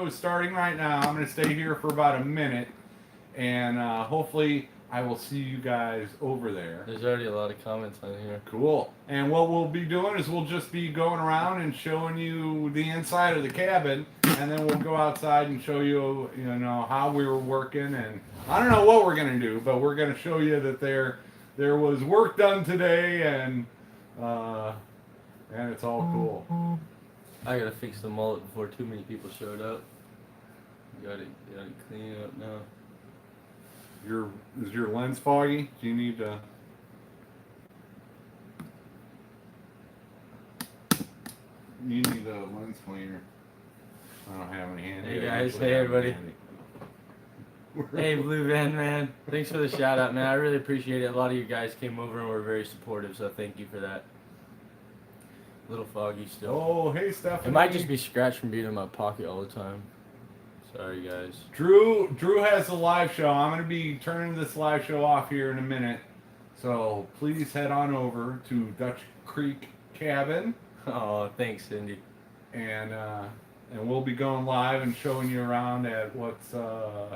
Starting right now. I'm going to stay here for about a minute, and hopefully I will see you guys over there. There's already a lot of comments on here. Cool. And what we'll be doing is we'll just be going around and showing you the inside of the cabin, and then we'll go outside and show you, how we were working. And I don't know what we're going to do, but we're going to show you that there was work done today, and it's all cool. I gotta fix the mullet before too many people showed up. Gotta clean it up now. Is your lens foggy? Do you need to? You need a lens cleaner. I don't have any handy. Hey guys, hey everybody. Hey Blue Van Man, thanks for the shout out, man. I really appreciate it. A lot of you guys came over and were very supportive, so thank you for that. A little foggy still. Oh, hey Stephanie. It might just be scratched from being in my pocket all the time. Sorry guys. Drew has a live show. I'm going to be turning this live show off here in a minute. So please head on over to Dutch Creek Cabin. Oh, thanks Cindy. And we'll be going live and showing you around at what's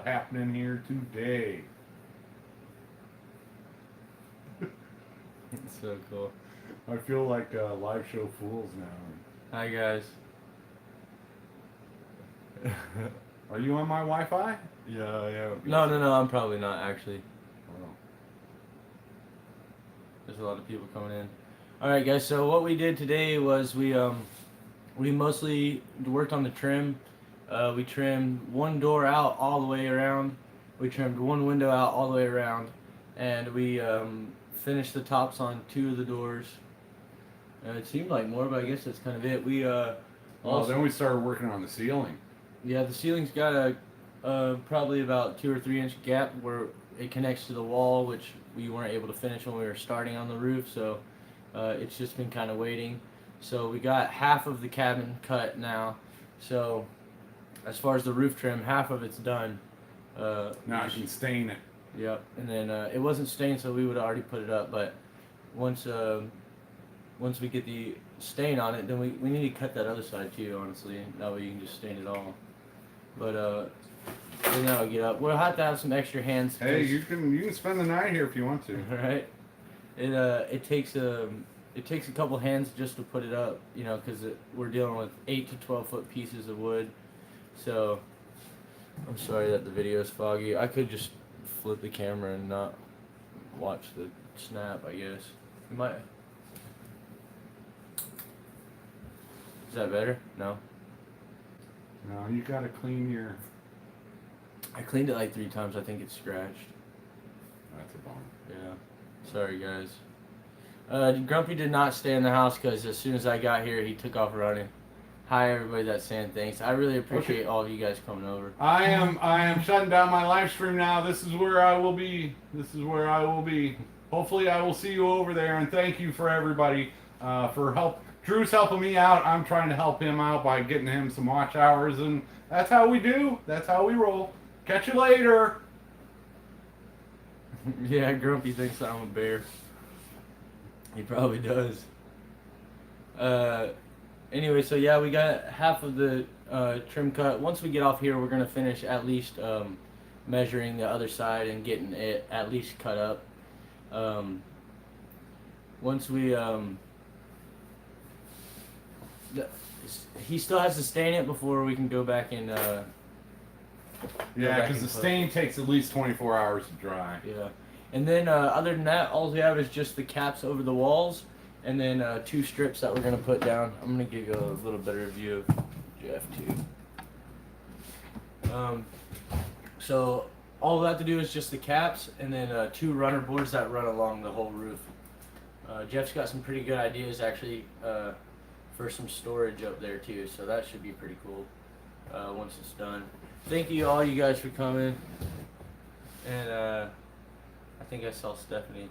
happening here today. It's so cool. I feel like live show fools now. Hi guys. Are you on my Wi-Fi? Yeah. No, I'm probably not actually. Oh. There's a lot of people coming in. All right, guys. So what we did today was we mostly worked on the trim. We trimmed one door out all the way around. We trimmed one window out all the way around, and we finished the tops on 2 of the doors. It seemed like more, but I guess that's kind of it. Then we started working on the ceiling. Yeah, the ceiling's got a probably about 2 or 3 inch gap where it connects to the wall, which we weren't able to finish when we were starting on the roof. So it's just been kind of waiting. So we got half of the cabin cut now. So as far as the roof trim, half of it's done. Now I can stain it. Yep, and then it wasn't stained, so we would already put it up. But once we get the stain on it, then we need to cut that other side too, honestly. That way you can just stain it all. But then that'll get up. We'll have to have some extra hands. Hey, you can spend the night here if you want to. Right. It takes a couple hands just to put it up, because we're dealing with 8 to 12 foot pieces of wood. So I'm sorry that the video is foggy. I could just flip the camera and not watch the snap, I guess. You might. Is that better? No. No, you gotta clean your. I cleaned it like 3 times. I think it's scratched. That's a bummer. Yeah. Sorry, guys. Grumpy did not stay in the house because as soon as I got here, he took off running. Hi, everybody that's saying thanks. I really appreciate all of you guys coming over. I am shutting down my live stream now. This is where I will be. Hopefully, I will see you over there. And thank you for everybody for help. Drew's helping me out. I'm trying to help him out by getting him some watch hours, and that's how we do. That's how we roll. Catch you later. Yeah, Grumpy thinks I'm a bear. He probably does. Anyway, so yeah, we got half of the trim cut. Once we get off here, we're going to finish at least measuring the other side and getting it at least cut up. Once we... he still has to stain it before we can go back and... yeah, because the stain takes at least 24 hours to dry. Yeah. And then other than that, all we have is just the caps over the walls. And then 2 strips that we're going to put down. I'm going to give you a little better view of Jeff too. So all we have to do is just the caps and then 2 runner boards that run along the whole roof. Jeff's got some pretty good ideas actually for some storage up there too. So that should be pretty cool once it's done. Thank you all you guys for coming. And I think I saw Stephanie.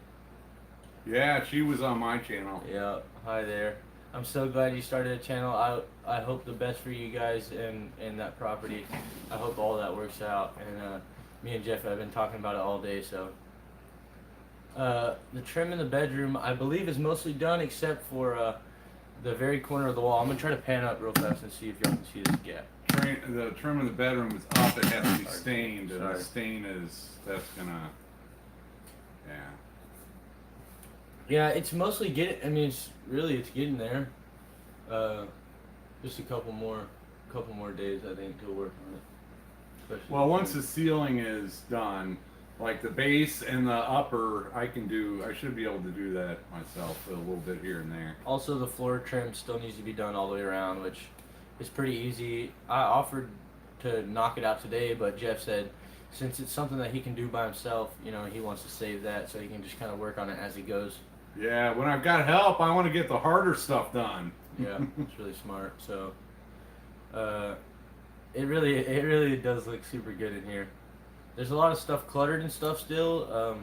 Yeah, she was on my channel. Yeah, hi there. I'm so glad you started a channel. I hope the best for you guys and that property. I hope all that works out. And me and Jeff have been talking about it all day. So the trim in the bedroom, I believe, is mostly done except for the very corner of the wall. I'm gonna try to pan up real fast and see if y'all can see this gap. the trim of the bedroom is up, it has to be stained, and Sorry. the stain that's gonna, yeah. Yeah, it's mostly I mean, it's getting there. Just a couple more days, I think, to work on it. Especially Well, once the ceiling is done, like the base and the upper, I should be able to do that myself a little bit here and there. Also, the floor trim still needs to be done all the way around, which is pretty easy. I offered to knock it out today, but Jeff said since it's something that he can do by himself, you know, he wants to save that so he can just kind of work on it as he goes. Yeah, when I've got help, I want to get the harder stuff done. Yeah, it's really smart. So, it really does look super good in here. There's a lot of stuff cluttered and stuff still.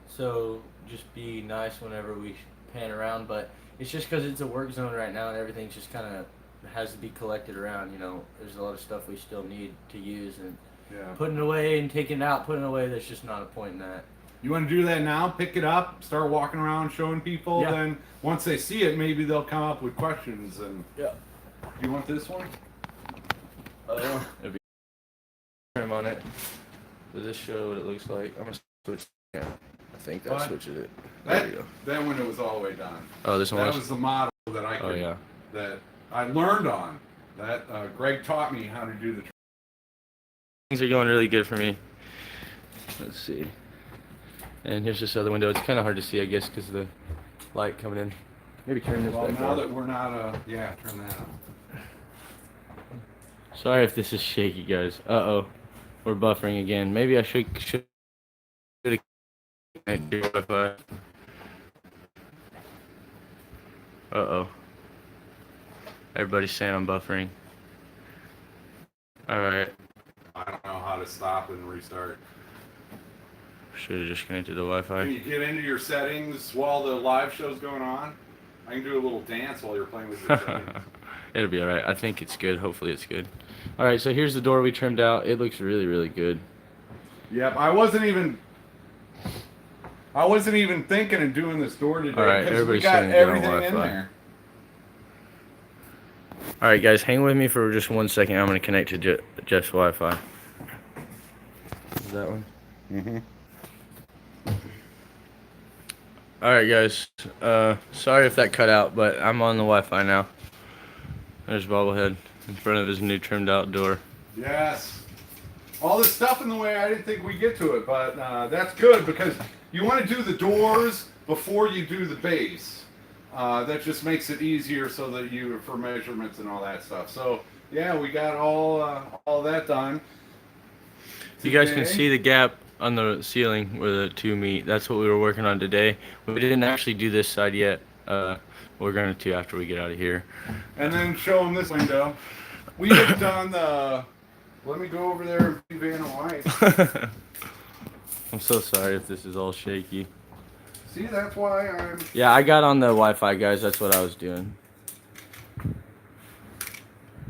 So just be nice whenever we pan around. But it's just because it's a work zone right now and everything's just kind of has to be collected around. You know, there's a lot of stuff we still need to use, and Yeah. putting it away and taking it out, putting it away. There's just not a point in that. You want to do that now? Pick it up, start walking around, showing people. Yeah. Then once they see it, maybe they'll come up with questions. And Yeah. do you want this one? It'll be trim on it. Does this show what it looks like? I'm gonna switch. Yeah, I think that What? switches it. There you go. That one, it was all the way done. Oh, this one That was the model that I Oh could, yeah. that I learned on. That Greg taught me how to do the. Things are going really good for me. Let's see. And here's this other window. It's kind of hard to see, I guess, because of the light coming in. Maybe turn this Well, back now on. that we're not, yeah, turn that on. Sorry if this is shaky, guys. Uh-oh. We're buffering again. Maybe I should have connected to Wi-Fi. Uh-oh. Everybody's saying I'm buffering. Alright. I don't know how to stop and restart. Should have just connected to Can Wi-Fi. you get into your settings while the live show's going on? I can do a little dance while you're playing with your settings. It'll be alright. I think it's good. Hopefully it's good. Alright, so here's the door we trimmed out. It looks really, really good. Yep, I wasn't even thinking of doing this door today. All right, because everybody's we got saying get on everything in Wi-Fi. there. Alright, guys, hang with me for just 1 second. I'm going to connect to Jeff's Wi-Fi. Is that one? Mm-hmm. Alright, guys. Sorry if that cut out, but I'm on the Wi-Fi now. There's Bobblehead in front of his new trimmed out door. Yes. All this stuff in the way, I didn't think we'd get to it, but that's good because you want to do the doors before you do the base. That just makes it easier so that for measurements and all that stuff. So yeah, we got all that done. You guys can Today. see the gap on the ceiling where the two meet. That's what we were working on today. We didn't actually do this side yet. We're going to after we get out of here. And then show them this window. We have done the. Let me go over there and see Van and White. I'm so sorry if this is all shaky. See, that's why I'm. Yeah, I got on the Wi-Fi, guys. That's what I was doing.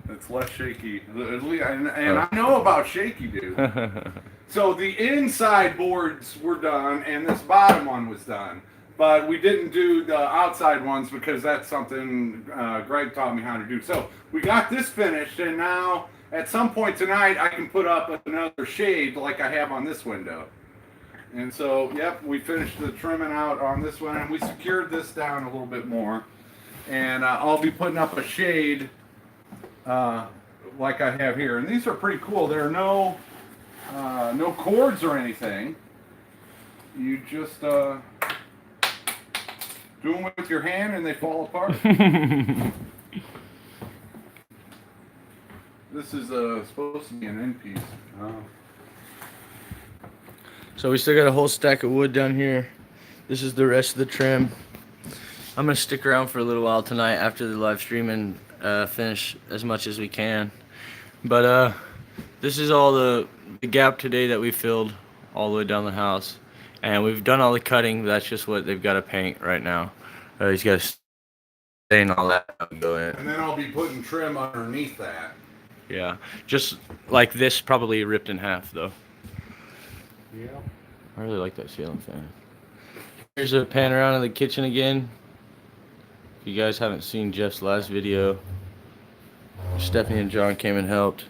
It's less shaky. And I know about shaky, dude. So the inside boards were done, and this bottom one was done. But we didn't do the outside ones because that's something Greg taught me how to do. So we got this finished, and now at some point tonight I can put up another shade like I have on this window. And so, yep, we finished the trimming out on this one, and we secured this down a little bit more. And I'll be putting up a shade like I have here. And these are pretty cool. There are no cords or anything. You just do them with your hand and they fall apart. This is supposed to be an end piece. So we still got a whole stack of wood down here. This is the rest of the trim. I'm gonna stick around for a little while tonight after the live stream and finish as much as we can. But this is all the gap today that we filled all the way down the house. And we've done all the cutting. That's just what they've got to paint right now. He's got to stain all that and go in. And then I'll be putting trim underneath that. Yeah, just like this, probably ripped in half though. Yeah. I really like that ceiling fan. Here's a pan around in the kitchen again. If you guys haven't seen Jeff's last video, Stephanie and John came and helped.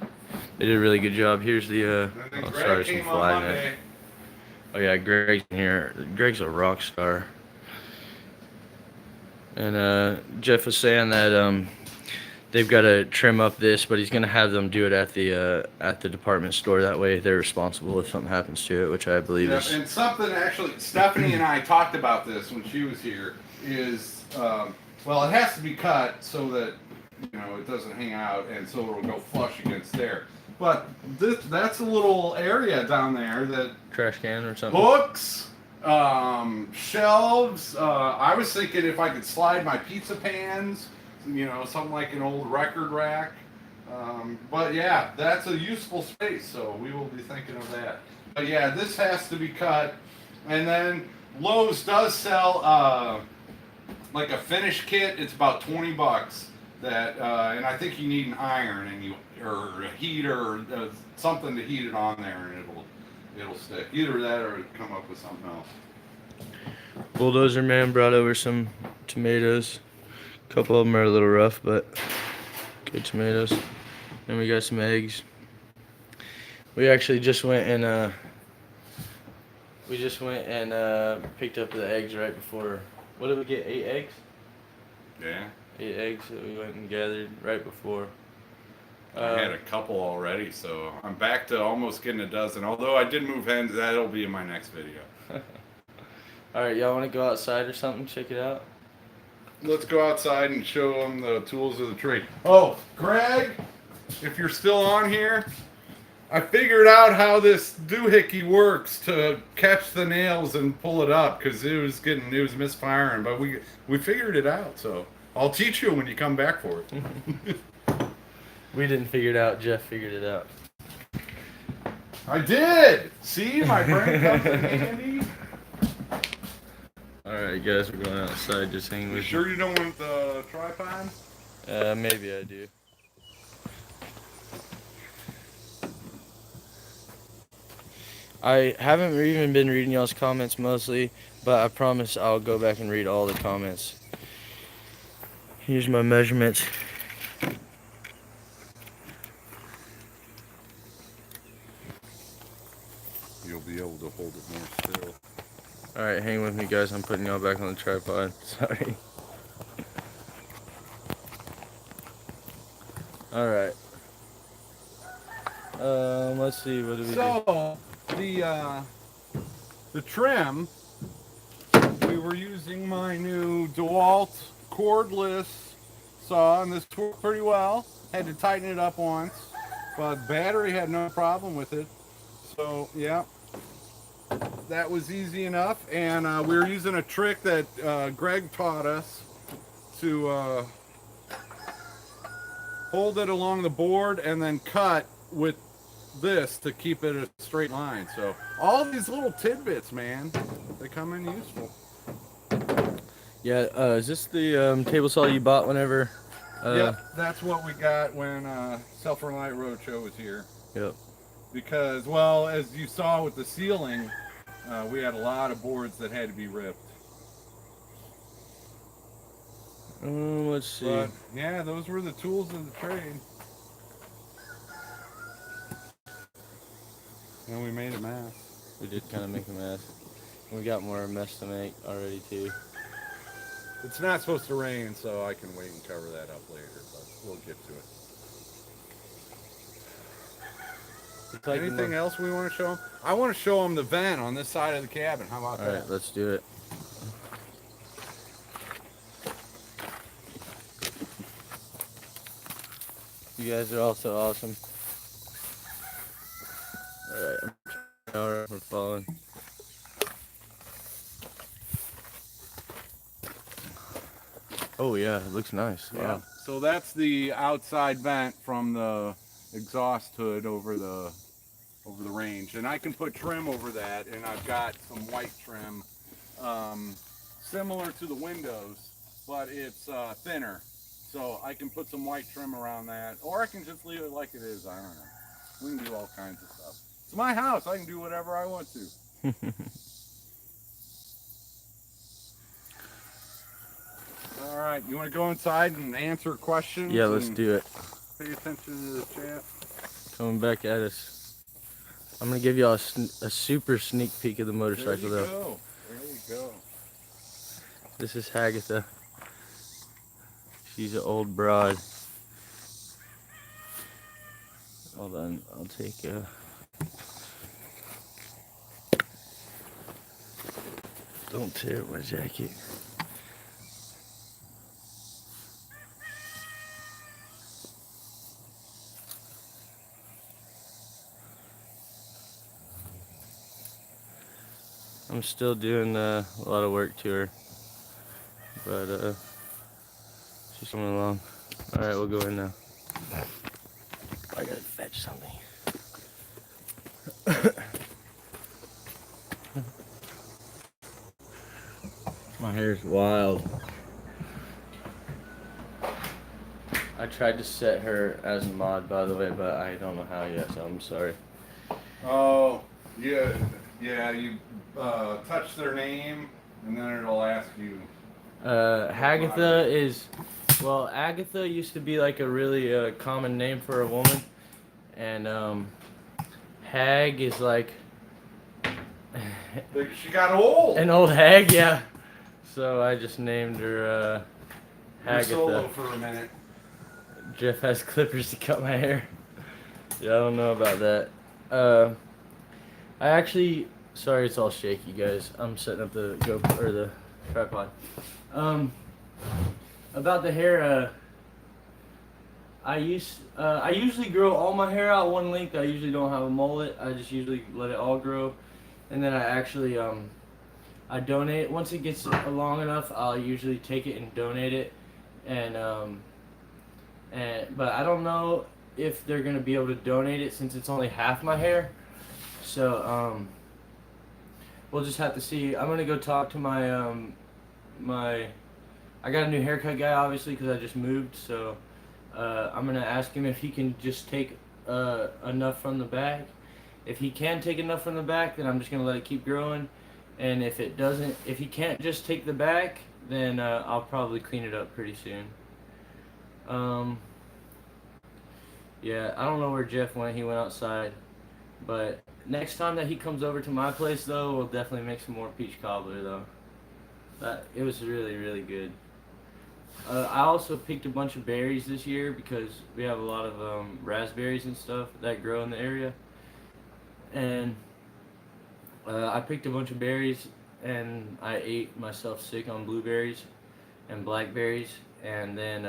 They did a really good job. Here's the, And then oh, Greg sorry, came some on fly net. Monday. Oh yeah, Greg's in here. Greg's a rock star. And Jeff was saying that they've got to trim up this, but he's gonna have them do it at the department store. That way, they're responsible if something happens to it, which I believe Yeah, is. and something actually, Stephanie and I talked about this when she was here. Is well, it has to be cut so that it doesn't hang out, and so it'll go flush against there. But that's a little area down there that Trash can or something. books, shelves. I was thinking if I could slide my pizza pans, something like an old record rack. But yeah, that's a useful space, so we will be thinking of that. But yeah, this has to be cut. And then Lowe's does sell like a finish kit. It's about $20. That and I think you need an iron or a heater or something to heat it on there, and it'll stick. Either that or come up with something else. Bulldozer man brought over some tomatoes. A couple of them are a little rough, but good tomatoes. And we got some eggs. We actually just went and picked up the eggs right before. What did we get? 8 eggs? Yeah. 8 eggs that we went and gathered right before. I had a couple already, so I'm back to almost getting a dozen. Although I did move hens, that'll be in my next video. Alright, y'all want to go outside or something? Check it out? Let's go outside and show them the tools of the trade. Oh, Greg, if you're still on here, I figured out how this doohickey works to catch the nails and pull it up, because it was misfiring, but we figured it out, so I'll teach you when you come back for it. We didn't figure it out, Jeff figured it out. I did! See, my brain comes in handy. Alright guys, we're going outside, just hang with You sure you don't want the tripod? Maybe I do. I haven't even been reading y'all's comments mostly, but I promise I'll go back and read all the comments. Here's my measurements. You'll be able to hold it more still. Alright, hang with me guys, I'm putting y'all back on the tripod. Sorry. Alright. Let's see, what do we do? So, the trim, we were using my new DeWalt cordless saw, and this worked pretty well. Had to tighten it up once, but battery had no problem with it. So, yeah, that was easy enough. And we were using a trick that Greg taught us to hold it along the board and then cut with this to keep it a straight line. So all these little tidbits, man, they come in useful. Yeah, is this the table saw you bought whenever? Yep, that's what we got when Self-Reliant Roadshow was here. Yep. Because, well, as you saw with the ceiling, we had a lot of boards that had to be ripped. Let's see. But yeah, those were the tools of the trade. And we made a mess. We did kind of make a mess. We got more mess to make already too. It's not supposed to rain, so I can wait and cover that up later, but we'll get to it. Like anything else we want to show them? I want to show them the vent on this side of the cabin. How about that? All right, let's do it. You guys are also awesome. All right, we're following. Oh yeah, it looks nice. Wow. Yeah. So that's the outside vent from the exhaust hood over the range, and I can put trim over that, and I've got some white trim similar to the windows, but it's thinner, so I can put some white trim around that, or I can just leave it like it is. I don't know, we can do all kinds of stuff. It's my house, I can do whatever I want to. All right, you want to go inside and answer questions? Yeah, let's do it. Pay attention to the chat. Coming back at us. I'm gonna give y'all a super sneak peek of the motorcycle though. Go. There you go. This is Hagatha. She's an old broad. Hold on, I'll take don't tear my jacket. I'm still doing a lot of work to her, but she's coming along. All right, we'll go in now. I gotta fetch something. My hair's wild. I tried to set her as a mod, by the way, but I don't know how yet, so I'm sorry. Oh, yeah. You touch their name, and then it'll ask you. Hagatha is, well, Agatha used to be like a really common name for a woman, and hag is like She got old. an old hag, yeah. So I just named her You're solo Hagatha. for a minute. Jeff has clippers to cut my hair. Yeah, I don't know about that. I actually, sorry, it's all shaky, guys. I'm setting up the GoPro or the tripod. About the hair, I usually grow all my hair out one length. I usually don't have a mullet. I just usually let it all grow, and then I actually I donate. Once it gets long enough, I'll usually take it and donate it, and but I don't know if they're gonna be able to donate it since it's only half my hair. So we'll just have to see. I'm gonna go talk to my I got a new haircut guy, obviously, because I just moved. So I'm gonna ask him if he can just take enough from the back. If he can take enough from the back, then I'm just gonna let it keep growing. And if it doesn't, if he can't just take the back, then I'll probably clean it up pretty soon. Yeah, I don't know where Jeff went. He went outside. But next time that he comes over to my place, though, we'll definitely make some more peach cobbler, though. It was really, really good. I also picked a bunch of berries this year because we have a lot of raspberries and stuff that grow in the area. And I picked a bunch of berries, and I ate myself sick on blueberries and blackberries, and then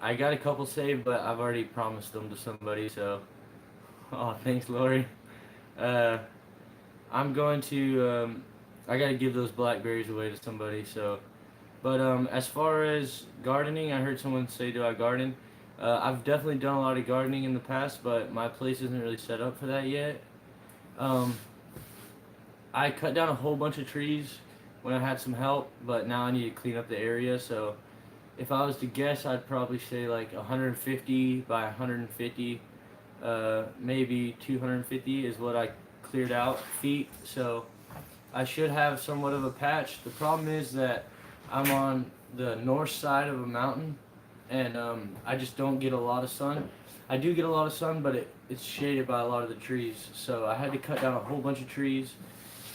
I got a couple saved, but I've already promised them to somebody, so oh, thanks, Lori. I'm going to I gotta give those blackberries away to somebody, so but as far as gardening, I heard someone say, do I garden? I've definitely done a lot of gardening in the past, but my place isn't really set up for that yet. I cut down a whole bunch of trees when I had some help, but now I need to clean up the area. So if I was to guess, I'd probably say like 150 by 150, maybe 250 is what I cleared out feet. So I should have somewhat of a patch. The problem is that I'm on the north side of a mountain, and I just don't get a lot of sun. I do get a lot of sun, but it's shaded by a lot of the trees. So I had to cut down a whole bunch of trees,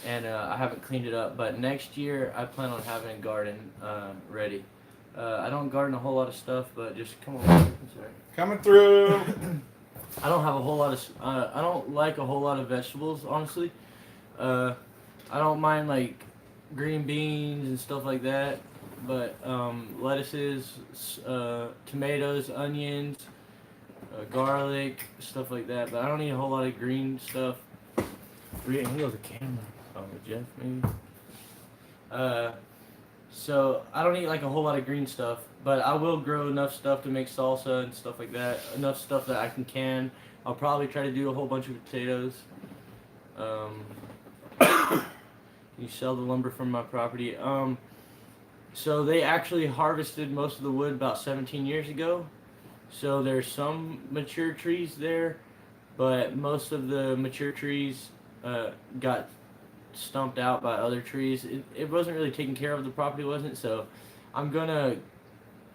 and I haven't cleaned it up. But next year, I plan on having a garden ready. I don't garden a whole lot of stuff, but just come on. I'm sorry. Coming through. I don't have a whole lot of. I don't like a whole lot of vegetables, honestly. I don't mind like green beans and stuff like that, but lettuces, tomatoes, onions, garlic, stuff like that. But I don't eat a whole lot of green stuff. Here goes the camera. Oh, Jeff, maybe. So I don't eat like a whole lot of green stuff, but I will grow enough stuff to make salsa and stuff like that. Enough stuff that I can. I'll probably try to do a whole bunch of potatoes. You sell the lumber from my property. So they actually harvested most of the wood about 17 years ago. So there's some mature trees there, but most of the mature trees got stumped out by other trees. It wasn't really taken care of, the property wasn't, so I'm gonna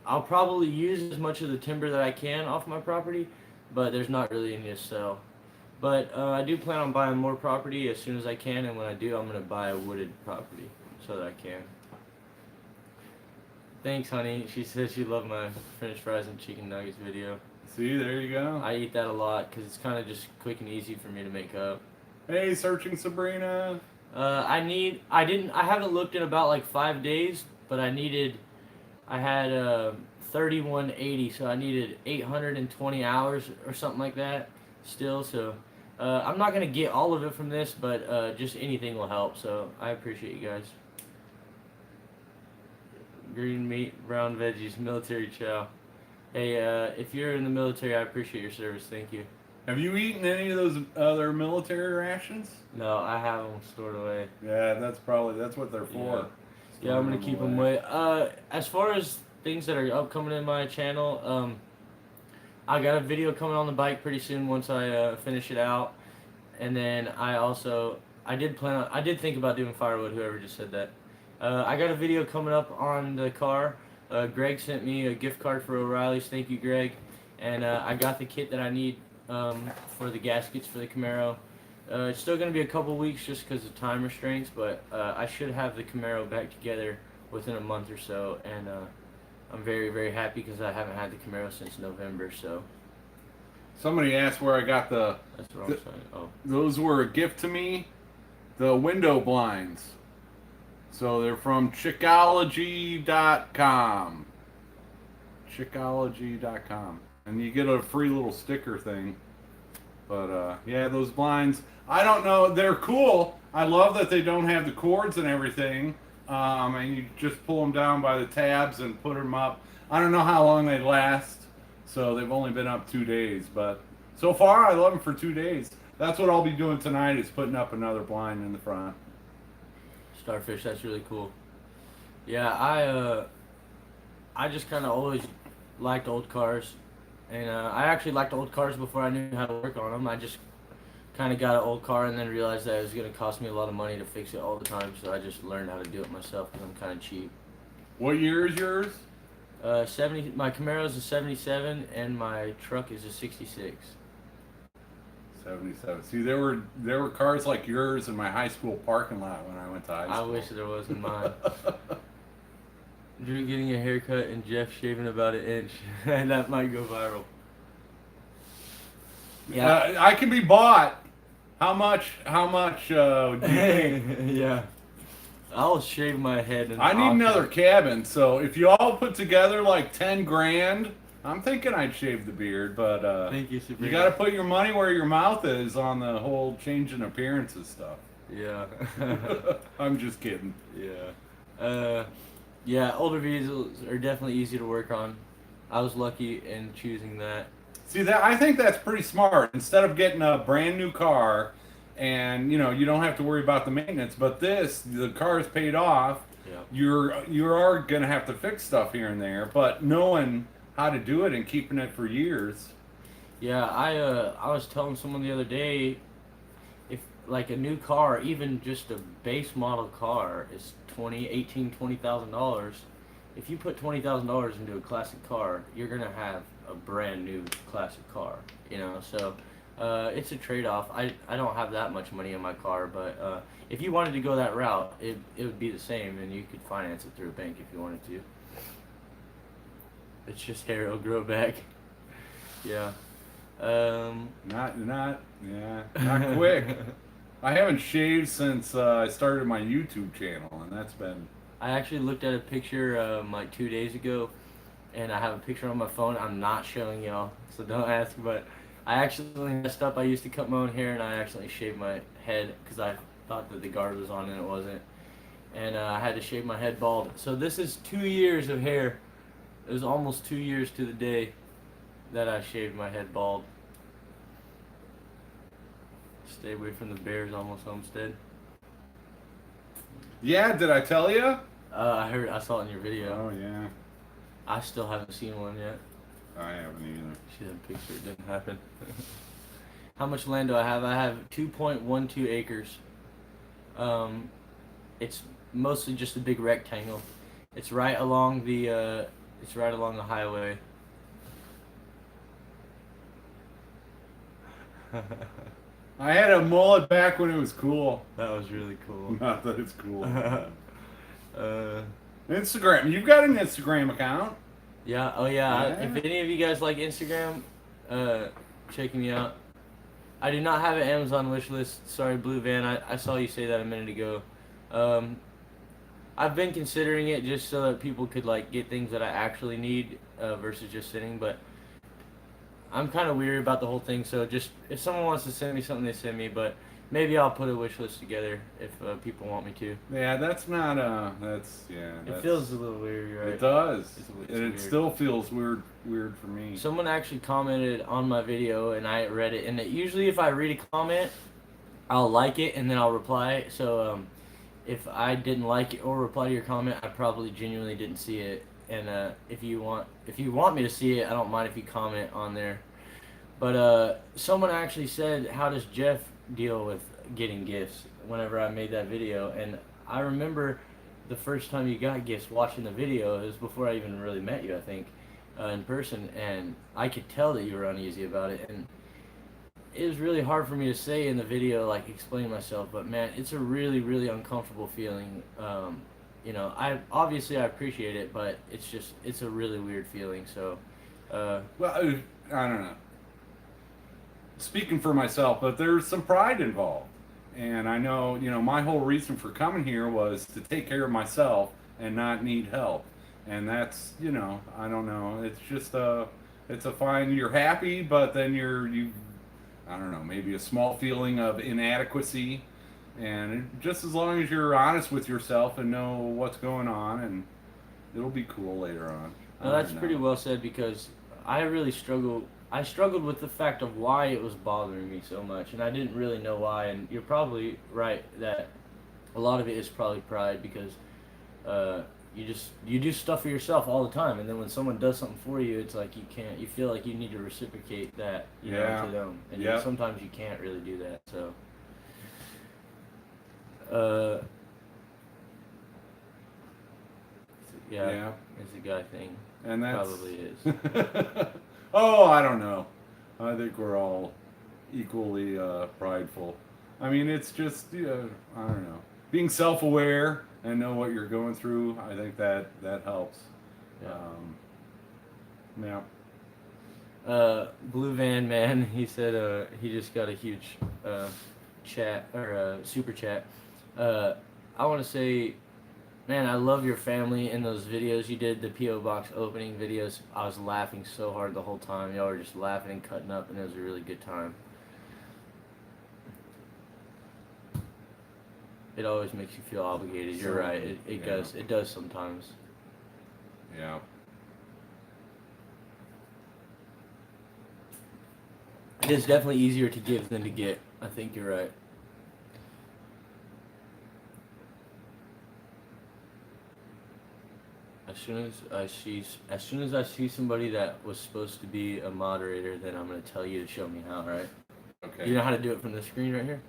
I'll probably use as much of the timber that I can off my property, but there's not really any to sell. But I do plan on buying more property as soon as I can, and when I do, I'm gonna buy a wooded property so that I can. Thanks, honey. She said she loved my French fries and chicken nuggets video. See, there you go. I eat that a lot because it's kind of just quick and easy for me to make up. Hey, searching Sabrina. I haven't looked in about like 5 days, but I had 3180, so I needed 820 hours or something like that still. So I'm not gonna get all of it from this, but just anything will help. So I appreciate you guys. Green meat, brown veggies, military chow. Hey, if you're in the military, I appreciate your service. Thank you. Have you eaten any of those other military rations? No, I have them stored away. Yeah, that's what they're for. Yeah, I'm gonna keep them away. As far as things that are upcoming in my channel, I got a video coming on the bike pretty soon once I finish it out, and then I did think about doing firewood. Whoever just said that. I got a video coming up on the car. Greg sent me a gift card for O'Reilly's. Thank you, Greg. And I got the kit that I need for the gaskets for the Camaro. It's still going to be a couple weeks just because of time restraints, but I should have the Camaro back together within a month or so. And I'm very, very happy because I haven't had the Camaro since November. So Somebody asked where I got that's what I'm saying. Oh, those were a gift to me. The window blinds. So they're from Chickology.com. Chickology.com. And you get a free little sticker thing. But yeah, those blinds, I don't know, they're cool. I love that they don't have the cords and everything. And you just pull them down by the tabs and put them up. I don't know how long they last. So they've only been up 2 days. But so far, I love them for 2 days. That's what I'll be doing tonight, is putting up another blind in the front. Starfish, that's really cool. Yeah, I just kind of always liked old cars, and I actually liked old cars before I knew how to work on them. I just kind of got an old car and then realized that it was going to cost me a lot of money to fix it all the time, so I just learned how to do it myself because I'm kind of cheap. What year is yours? 70. My Camaro is a 77, and my truck is a 66. 77. See, there were cars like yours in my high school parking lot when I went to high school. I wish there was in mine. Drew getting a haircut and Jeff shaving about an inch. And that might go viral. Yeah, I can be bought. How much? Do you think? Yeah. I'll shave my head. And I need another cabin. So if you all put together like 10 grand, I'm thinking I'd shave the beard. But thank you, Sabrina. you got to put your money where your mouth is on the whole change in appearances stuff. Yeah. I'm just kidding. Yeah. Yeah, older vehicles are definitely easy to work on. I was lucky in choosing that. See, that I think that's pretty smart. Instead of getting a brand new car, and you don't have to worry about the maintenance, but the car is paid off. Yeah. You are gonna have to fix stuff here and there, but knowing how to do it and keeping it for years. Yeah, I was telling someone the other day, if like a new car, even just a base model car, is $20,000. If you put $20,000 into a classic car, you're gonna have a brand new classic car. So it's a trade-off. I don't have that much money in my car, but if you wanted to go that route, it would be the same, and you could finance it through a bank if you wanted to. It's just hair, it'll grow back. Yeah. Not quick. I haven't shaved since I started my YouTube channel, and that's been. I actually looked at a picture like 2 days ago, and I have a picture on my phone. I'm not showing y'all, so don't ask. But I actually messed up. I used to cut my own hair, and I accidentally shaved my head because I thought that the guard was on and it wasn't. And I had to shave my head bald. So this is 2 years of hair. It was almost 2 years to the day that I shaved my head bald. Stay away from the bears, almost Homestead. Yeah, did I tell you? I saw it in your video. Oh yeah. I still haven't seen one yet. I haven't either. See that picture? It didn't happen. How much land do I have? I have 2.12 acres. It's mostly just a big rectangle. It's right along the It's right along the highway. I had a mullet back when it was cool. That was really cool. Not that it's cool. uh, Instagram. You've got an Instagram account. yeah. Oh yeah. Yeah. If any of you guys like Instagram, check me out. I do not have an Amazon wish list. Sorry, Blue Van. I saw you say that a minute ago. I've been considering it just so that people could like get things that I actually need versus just sitting. But I'm kind of weary about the whole thing. So just if someone wants to send me something, they send me. But maybe I'll put a wish list together if people want me to. Yeah, that's not that's It feels a little weird, right? It does. It's And weird. it still feels weird for me. Someone actually commented on my video and I read it. And usually if I read a comment, I'll like it and then I'll reply. So if I didn't like it or reply to your comment, I probably genuinely didn't see it. And if you want me to see it, I don't mind if you comment on there. But someone actually said, how does Jeff deal with getting gifts whenever I made that video? And I remember the first time you got gifts watching the video. It was before I even really met you, I think, in person. And I could tell that you were uneasy about it. And it was really hard for me to say in the video, like explain myself, but man, it's a really, really uncomfortable feeling. You know, I appreciate it, but it's a really weird feeling. So, Well, I don't know. Speaking for myself, but there's some pride involved, and I know, my whole reason for coming here was to take care of myself and not need help, and that's, I don't know. It's just it's a fine. You're happy, but then I don't know, maybe a small feeling of inadequacy. And just as long as you're honest with yourself and know what's going on, and it'll be cool later on. no, that's pretty well said, because I really struggled with the fact of why it was bothering me so much, and I didn't really know why. And you're probably right that a lot of it is probably pride, because you do stuff for yourself all the time, and then when someone does something for you, it's like you feel like you need to reciprocate that, to them, and sometimes you can't really do that. So it's a guy thing. And that's probably is. Oh, I don't know. I think we're all equally prideful. I mean, it's just, I don't know, being self-aware and know what you're going through. I think that helps. Blue Van Man, he said he just got a huge chat or super chat. I want to say, man, I love your family in those videos you did, the P.O. Box opening videos. I was laughing so hard the whole time. Y'all were just laughing and cutting up, and it was a really good time. It always makes you feel obligated. You're right. It does. It does sometimes. Yeah. It is definitely easier to give than to get. I think you're right. As soon as I see somebody that was supposed to be a moderator, then I'm gonna tell you to show me how. Right? Okay. You know how to do it from the screen right here?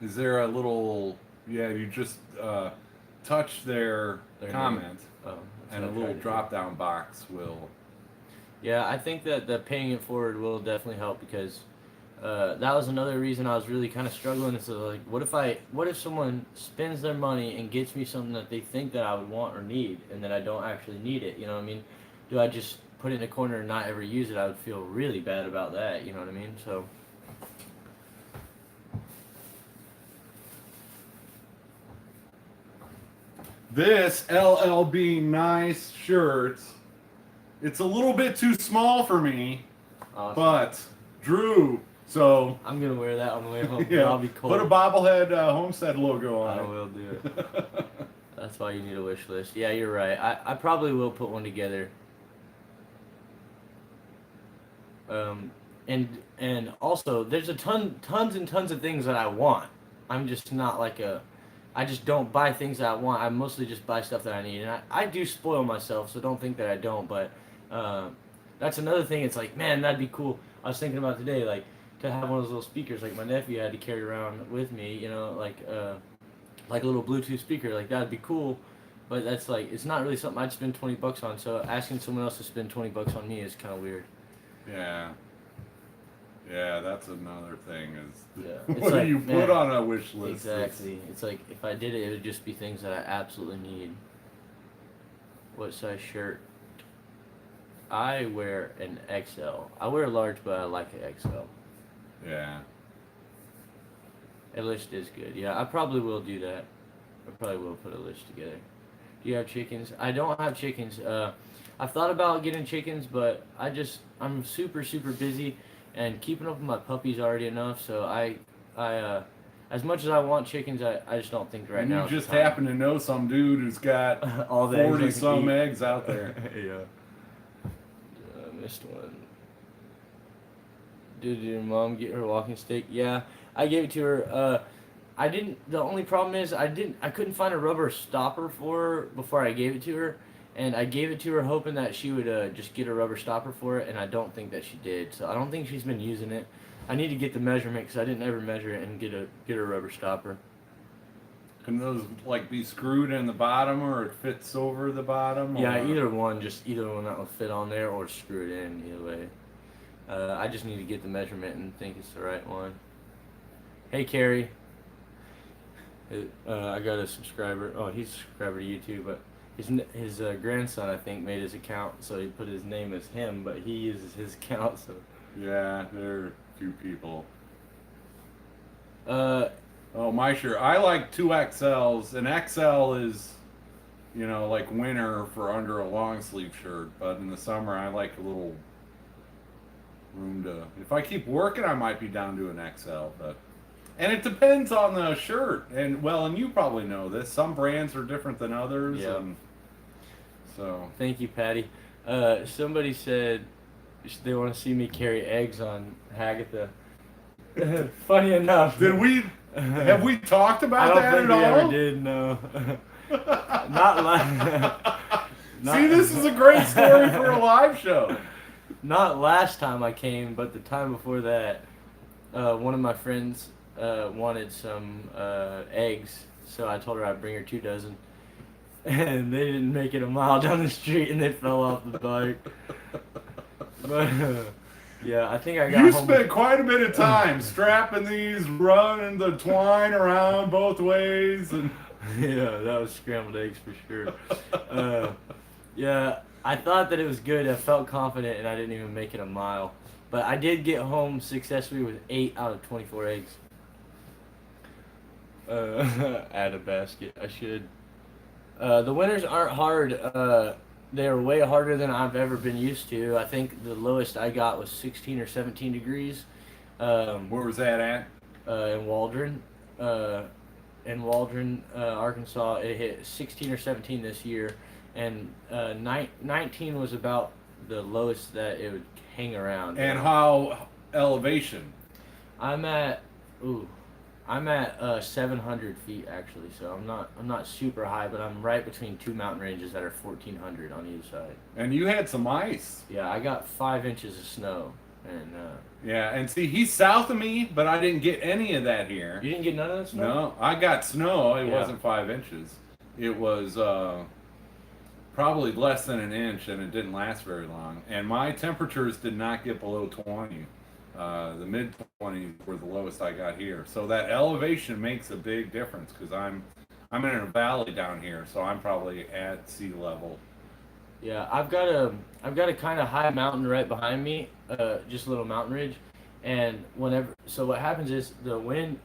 Is there a little? Yeah, you just touch their comment, and a little drop-down box will. Yeah, I think that the paying it forward will definitely help, because that was another reason I was really kind of struggling. Is like, what if someone spends their money and gets me something that they think that I would want or need, and then I don't actually need it? You know what I mean? Do I just put it in a corner and not ever use it? I would feel really bad about that. You know what I mean? So. This LLB nice shirt. It's a little bit too small for me, Awesome. but Drew. So I'm gonna wear that on the way home. yeah, I'll be cold. put a Bobblehead Homestead logo on I it. will do it. That's why you need a wish list. Yeah, you're right. I probably will put one together. And also there's tons and tons of things that I want. I'm just not like I just don't buy things that I want. I mostly just buy stuff that I need, and I do spoil myself, so don't think that I don't. But that's another thing. It's like, man, that'd be cool. I was thinking about today, like, to have one of those little speakers like my nephew had to carry around with me, like a little Bluetooth speaker. Like, that'd be cool. But that's like, it's not really something I'd spend $20 on. So asking someone else to spend $20 on me is kind of weird. Yeah. Yeah, that's another thing is Yeah. what It's do like, you man, put on a wish list? Exactly. It's like if I did it, it would just be things that I absolutely need. What size shirt? I wear an XL. I wear a large, but I like an XL. Yeah. A list is good. Yeah, I probably will do that. I probably will put a list together. Do you have chickens? I don't have chickens. I've thought about getting chickens, but I'm super busy, and keeping up with my puppies already enough. So as much as I want chickens, I just don't think right and now. You just happen to know some dude who's got all the 40 eggs some eggs out there. Yeah. I missed one. Did your mom get her walking stick? Yeah, I gave it to her. I didn't. The only problem is I couldn't find a rubber stopper for her before I gave it to her, and I gave it to her hoping that she would just get a rubber stopper for it, and I don't think that she did. So I don't think she's been using it. I need to get the measurement because I didn't ever measure it and get a rubber stopper. Can those like be screwed in the bottom or it fits over the bottom? Yeah, or? either one that will fit on there or screw it in. Either way. I just need to get the measurement and think it's the right one. Hey, Carrie. I got a subscriber. Oh, he's a subscriber to YouTube, but his grandson, I think, made his account, so he put his name as him, but he uses his account, so... Yeah, there are a few people. Uh... Oh, my shirt. I like 2XLs. An XL is, you know, like winter for under a long sleeve shirt. But in the summer, I like a little room to... If I keep working, I might be down to an XL. But and it depends on the shirt. And, well, and you probably know this. Some brands are different than others. Yeah. And so... Thank you, Patty. Somebody said they want to see me carry eggs on Hagatha. Funny enough. Did we... Have we talked about that at all? I don't think we ever did, no. See, this is a great story for a live show. Not last time I came, but the time before that, one of my friends wanted some eggs, so I told her I'd bring her 2 dozen. And they didn't make it a mile down the street, and they fell off the bike. But... yeah, I think I got You home spent quite a bit of time strapping these, running the twine around both ways, and yeah, that was scrambled eggs for sure. Yeah, I thought that it was good. I felt confident, and I didn't even make it a mile. But I did get home successfully with 8 out of 24 eggs. Add a basket. I should. The winters aren't hard. They're way harder than I've ever been used to. I think the lowest I got was 16 or 17 degrees. where was that at? In Waldron. Arkansas, it hit 16 or 17 this year, and 19 was about the lowest that it would hang around. And how elevation? I'm at 700 feet actually, so I'm not super high, but I'm right between 2 mountain ranges that are 1,400 on either side. And you had some ice. Yeah, I got 5 inches of snow, and yeah, and see, he's south of me, but I didn't get any of that here. you didn't get none of that snow? No, I got snow. It Yeah. wasn't 5 inches. It was probably less than an inch, and it didn't last very long. And my temperatures did not get below 20. The mid 20s were the lowest I got here. So that elevation makes a big difference because I'm in a valley down here, so I'm probably at sea level. Yeah, I've got a kind of high mountain right behind me, just a little mountain ridge, and so what happens is the wind,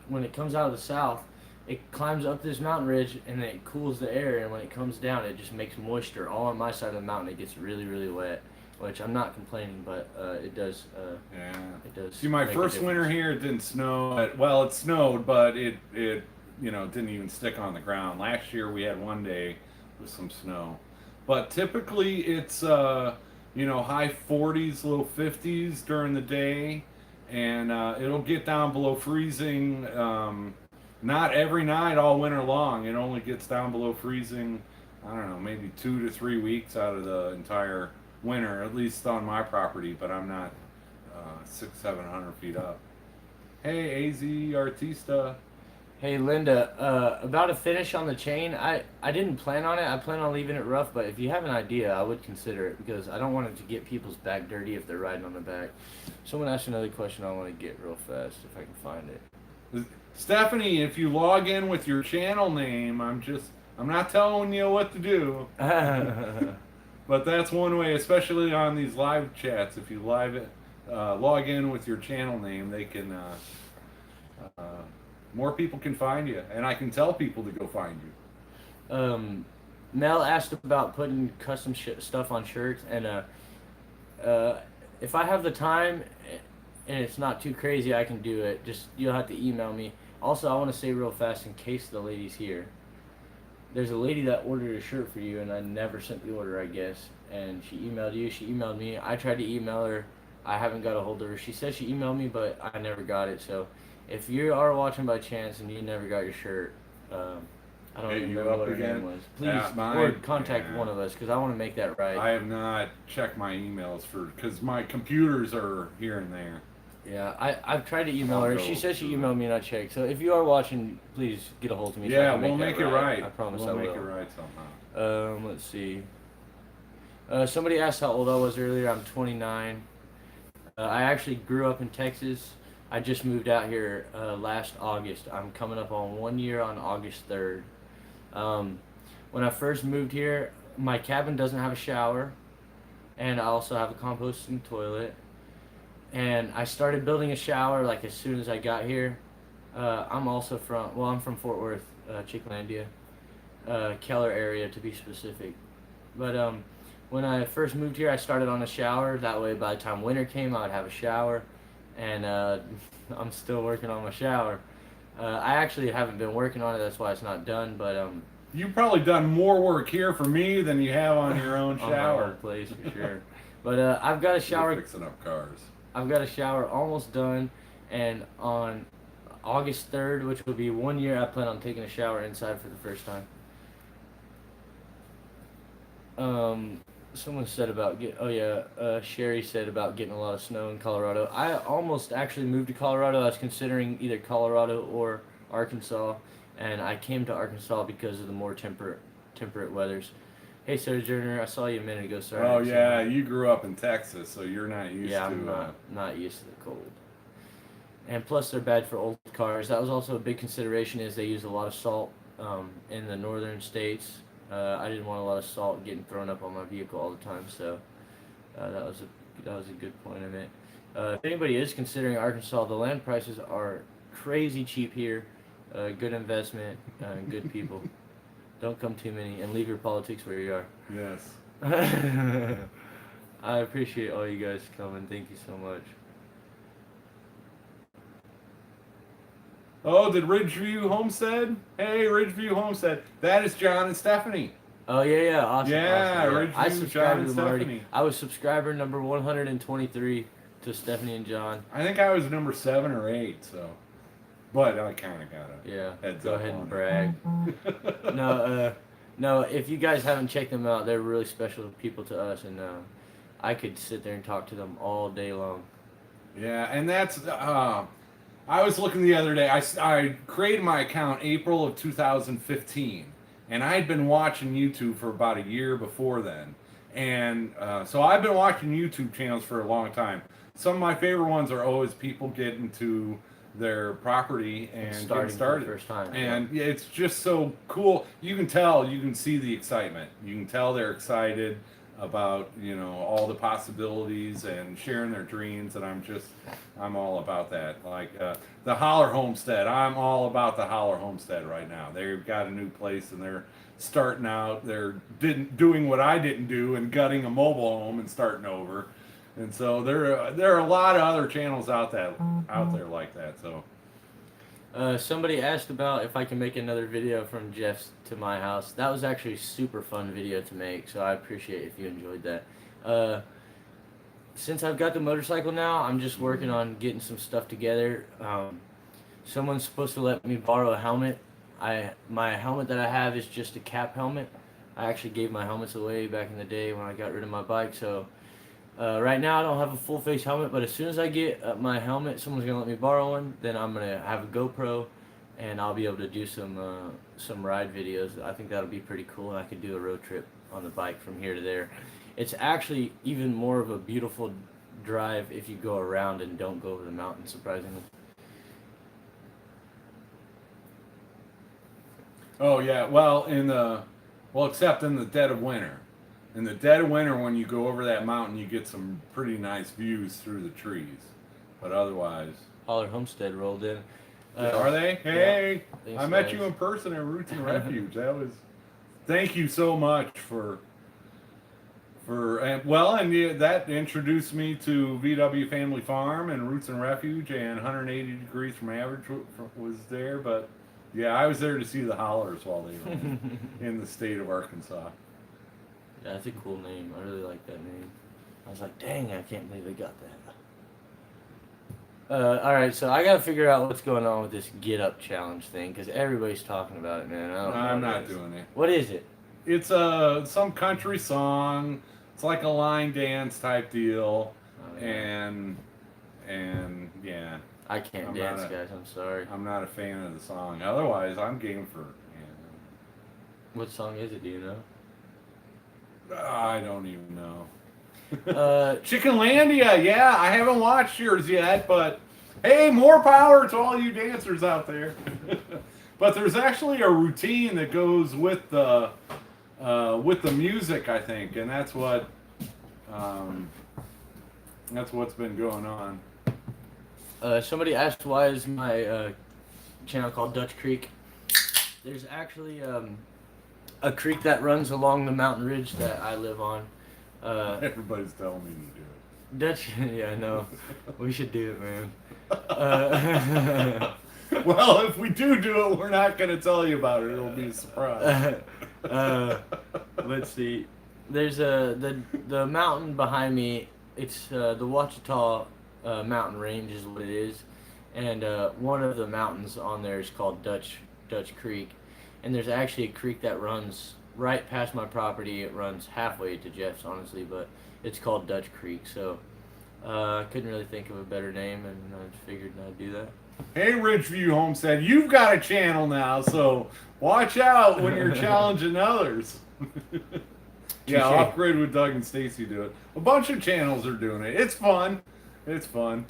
when it comes out of the south, it climbs up this mountain ridge and then it cools the air, and when it comes down, it just makes moisture all on my side of the mountain. It gets really wet, which I'm not complaining, but it does. Yeah. It does. See, my make a first winter difference. here, it didn't snow. Well, it snowed, but it didn't even stick on the ground. Last year we had one day with some snow. But typically it's high 40s, low 50s during the day, and it'll get down below freezing. Not every night all winter long. It only gets down below freezing, I don't know, maybe 2 to 3 weeks out of the entire winter, at least on my property, but I'm not 600-700 feet up. Hey, AZ Artista. Hey Linda, about a finish on the chain, I didn't plan on it. I plan on leaving it rough, but if you have an idea, I would consider it because I don't want it to get people's back dirty if they're riding on the back. Someone asked another question I want to get real fast if I can find it. Stephanie, if you log in with your channel name, I'm not telling you what to do, but that's one way, especially on these live chats. If you log in with your channel name, they can uh, more people can find you, and I can tell people to go find you. Mel asked about putting custom stuff on shirts, and if I have the time and it's not too crazy, I can do it. Just you'll have to email me. Also, I want to say real fast in case the lady's here. There's a lady that ordered a shirt for you, and I never sent the order, I guess. And she emailed you. She emailed me. I tried to email her. I haven't got a hold of her. She said she emailed me, but I never got it. So, if you are watching by chance and you never got your shirt, I don't even remember what her name was. Please, or contact one of us because I want to make that right. I have not checked my emails because my computers are here and there. Yeah, I've tried to email her. She said she emailed me and I checked. So if you are watching, please get a hold of me. Yeah, we'll make it right. I promise we'll I will. We'll make it right somehow. Let's see. Somebody asked how old I was earlier. I'm 29. I actually grew up in Texas. I just moved out here last August. I'm coming up on 1 year on August 3rd. When I first moved here, my cabin doesn't have a shower, and I also have a composting toilet. And I started building a shower like as soon as I got here. I'm from Fort Worth, Chicklandia, Keller area to be specific. But when I first moved here, I started on a shower. That way, by the time winter came, I would have a shower. And I'm still working on my shower. I actually haven't been working on it. That's why it's not done. But you've probably done more work here for me than you have on your own shower. On my own place for sure. But I've got a shower. You're fixing up cars. I've got a shower almost done, and on August 3rd, which will be 1 year, I plan on taking a shower inside for the first time. Someone said about Sherry said about getting a lot of snow in Colorado. I almost actually moved to Colorado. I was considering either Colorado or Arkansas, and I came to Arkansas because of the more temperate weathers. Hey, Sojourner, I saw you a minute ago. Sorry. Oh yeah, you grew up in Texas, so you're not used to. Yeah, I'm not used to the cold. And plus, they're bad for old cars. That was also a big consideration. Is they use a lot of salt in the northern states. I didn't want a lot of salt getting thrown up on my vehicle all the time, so that was a good point of it. If anybody is considering Arkansas, the land prices are crazy cheap here. Good investment, good people. Don't come too many, and leave your politics where you are. Yes. I appreciate all you guys coming. Thank you so much. Oh, did Ridgeview Homestead? Hey, Ridgeview Homestead. That is John and Stephanie. Oh yeah, awesome. Yeah, awesome. Ridgeview, I subscribed to them already. Stephanie. I was subscriber number 123 to Stephanie and John. I think I was number 7 or 8, so. But I kind of got it. Heads go up ahead and on brag. No. If you guys haven't checked them out, they're really special people to us, and I could sit there and talk to them all day long. Yeah, and that's. I was looking the other day. I created my account April of 2015, and I had been watching YouTube for about a year before then, and so I've been watching YouTube channels for a long time. Some of my favorite ones are always people getting to their property and getting started for the first time. And yeah, it's just so cool. You can see the excitement. You can tell they're excited about all the possibilities and sharing their dreams, and I'm all about that. Like the Holler Homestead, I'm all about the Holler Homestead right now. They've got a new place and they're starting out. They're doing what I didn't do and gutting a mobile home and starting over. And so there are a lot of other channels out there like that. So somebody asked about if I can make another video from Jeff's to my house. That was actually a super fun video to make, so I appreciate if you enjoyed that. Since I've got the motorcycle now, I'm just working on getting some stuff together. Someone's supposed to let me borrow a helmet. My helmet that I have is just a cap helmet. I actually gave my helmets away back in the day when I got rid of my bike, so right now I don't have a full face helmet, but as soon as I get my helmet, someone's going to let me borrow one, then I'm going to have a GoPro and I'll be able to do some ride videos. I think that'll be pretty cool, and I could do a road trip on the bike from here to there. It's actually even more of a beautiful drive if you go around and don't go over the mountain, surprisingly. Oh yeah, well except in the dead of winter. In the dead of winter, when you go over that mountain, you get some pretty nice views through the trees. But otherwise, Holler Homestead rolled in. are they? Hey, yeah. Thanks, I met guys. you in person at Roots and Refuge. That was. Thank you so much and that introduced me to VW Family Farm and Roots and Refuge, and 180 Degrees from Average was there. But yeah, I was there to see the hollers while they were in the state of Arkansas. Yeah, that's a cool name. I really like that name. I was like, dang, I can't believe they got that. All right, so I gotta figure out what's going on with this Get Up challenge thing because everybody's talking about it, man. I'm not doing it. What is it? It's some country song. It's like a line dance type deal, and yeah. I can't dance, guys. I'm sorry. I'm not a fan of the song. Otherwise, I'm game for. What song is it? Do you know? I don't even know. Chickenlandia, yeah, I haven't watched yours yet, but hey, more power to all you dancers out there. But there's actually a routine that goes with the music, I think, and that's what's been going on. Somebody asked why is my channel called Dutch Creek. There's actually a creek that runs along the mountain ridge that I live on. Everybody's telling me to do it. Dutch, yeah, I know. We should do it, man. Well, if we do it, we're not going to tell you about it. It'll be a surprise. Let's see. There's the mountain behind me. It's the Ouachita mountain range is what it is, and one of the mountains on there is called Dutch Creek, and there's actually a creek that runs right past my property. It runs halfway to Jeff's, honestly, but it's called Dutch Creek. So I couldn't really think of a better name, and I figured I'd do that. Hey, Ridgeview Homestead, you've got a channel now, so watch out when you're challenging others. Yeah, Off-Grid with Doug and Stacy do it. A bunch of channels are doing it. It's fun. It's fun.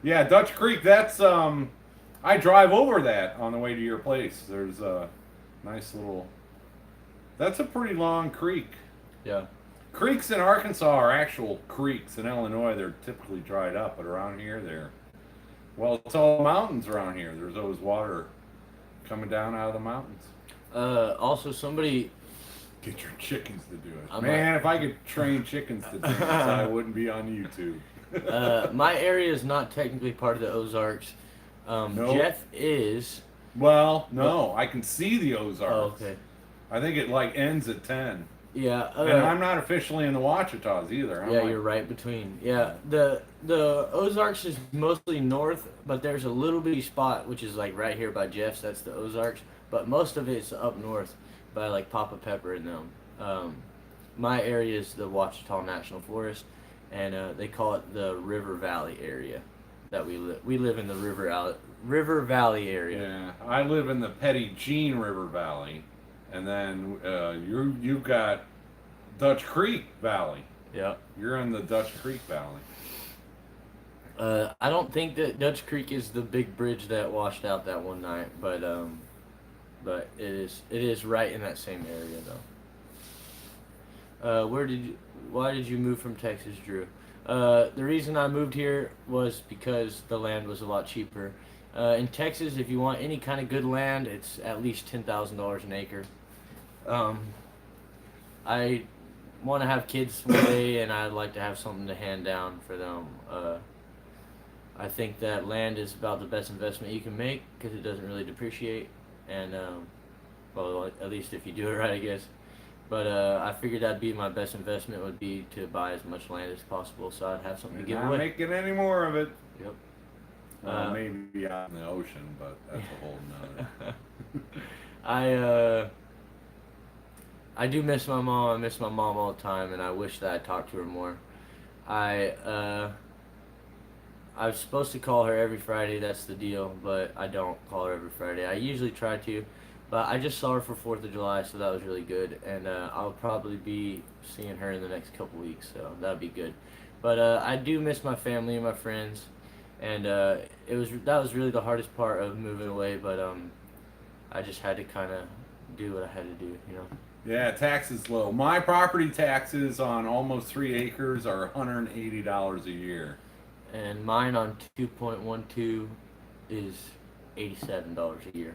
Yeah, Dutch Creek, that's, I drive over that on the way to your place. There's a nice little, that's a pretty long creek. Yeah. Creeks in Arkansas are actual creeks. In Illinois, they're typically dried up, but around here, it's all mountains around here. There's always water coming down out of the mountains. Also, somebody... Get your chickens to do it. Man, if I could train chickens to dance, I wouldn't be on YouTube. My area is not technically part of the Ozarks. Nope. Jeff is... Well, no, I can see the Ozarks. Oh, okay. I think it ends at 10. Yeah, and I'm not officially in the Ouachitas either. You're right between. Yeah, the Ozarks is mostly north, but there's a little bitty spot which is like right here by Jeff's. That's the Ozarks, but most of it's up north by like Papa Pepper and them. My area is the Ouachita National Forest, and they call it the River Valley area. That we live. We live in the River Valley area. Yeah, I live in the Petit Jean River Valley. And then you've got Dutch Creek Valley. Yeah. You're in the Dutch Creek Valley. I don't think that Dutch Creek is the big bridge that washed out that one night, but it is right in that same area though. Why did you move from Texas, Drew? The reason I moved here was because the land was a lot cheaper. In Texas, if you want any kind of good land, it's at least $10,000 an acre. I want to have kids one day, and I'd like to have something to hand down for them. I think that land is about the best investment you can make because it doesn't really depreciate, and well, at least if you do it right, I guess. But I figured that'd be my best investment would be to buy as much land as possible, so I'd have something to give away. Not making any more of it. Yep. Maybe out in the ocean, but that's a whole nother. I do miss my mom. I miss my mom all the time, and I wish that I talked to her more. I was supposed to call her every Friday. That's the deal, but I don't call her every Friday. I usually try to, but I just saw her for 4th of July, so that was really good. And I'll probably be seeing her in the next couple weeks, so that'll be good. But I do miss my family and my friends, and that was really the hardest part of moving away. But I just had to kind of do what I had to do, you know. Yeah, taxes low. My property taxes on almost 3 acres are $180 a year. And mine on 2.12 is $87 a year.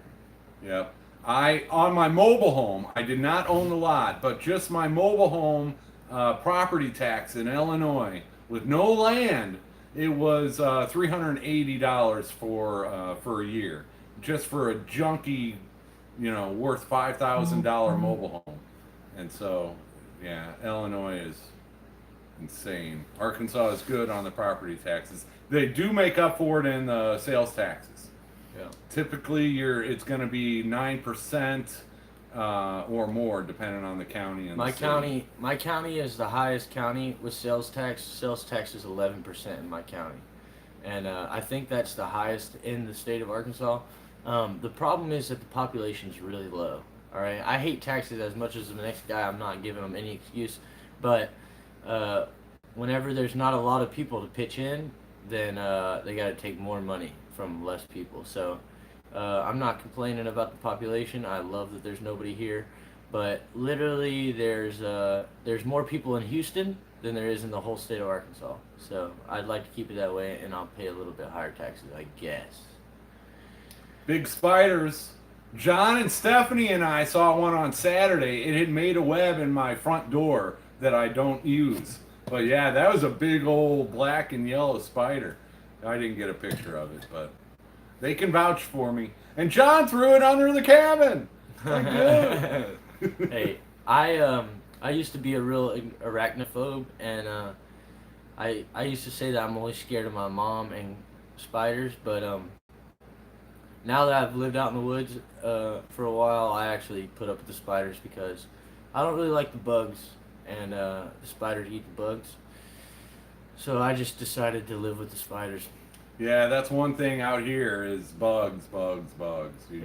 Yep. On my mobile home, I did not own the lot, but just my mobile home property tax in Illinois with no land, it was $380 for a year, just for a junky, worth $5,000 mobile home. And so, yeah, Illinois is insane. Arkansas is good on the property taxes. They do make up for it in the sales taxes. Yeah. Typically, it's going to be 9% or more, depending on the county and the city. My county is the highest county with sales tax. Sales tax is 11% in my county, and I think that's the highest in the state of Arkansas. The problem is that the population is really low. All right, I hate taxes as much as the next guy. I'm not giving them any excuse, but whenever there's not a lot of people to pitch in, then they got to take more money from less people. So I'm not complaining about the population. I love that there's nobody here, but literally there's more people in Houston than there is in the whole state of Arkansas. So I'd like to keep it that way, and I'll pay a little bit higher taxes, I guess. Big spiders. John and Stephanie and I saw one on Saturday. It had made a web in my front door that I don't use. But yeah, that was a big old black and yellow spider. I didn't get a picture of it, but they can vouch for me. And John threw it under the cabin. Good. Hey, I used to be a real arachnophobe, and I used to say that I'm only scared of my mom and spiders, but now that I've lived out in the woods for a while, I actually put up with the spiders because I don't really like the bugs, and the spiders eat the bugs. So I just decided to live with the spiders. Yeah, that's one thing out here is bugs. You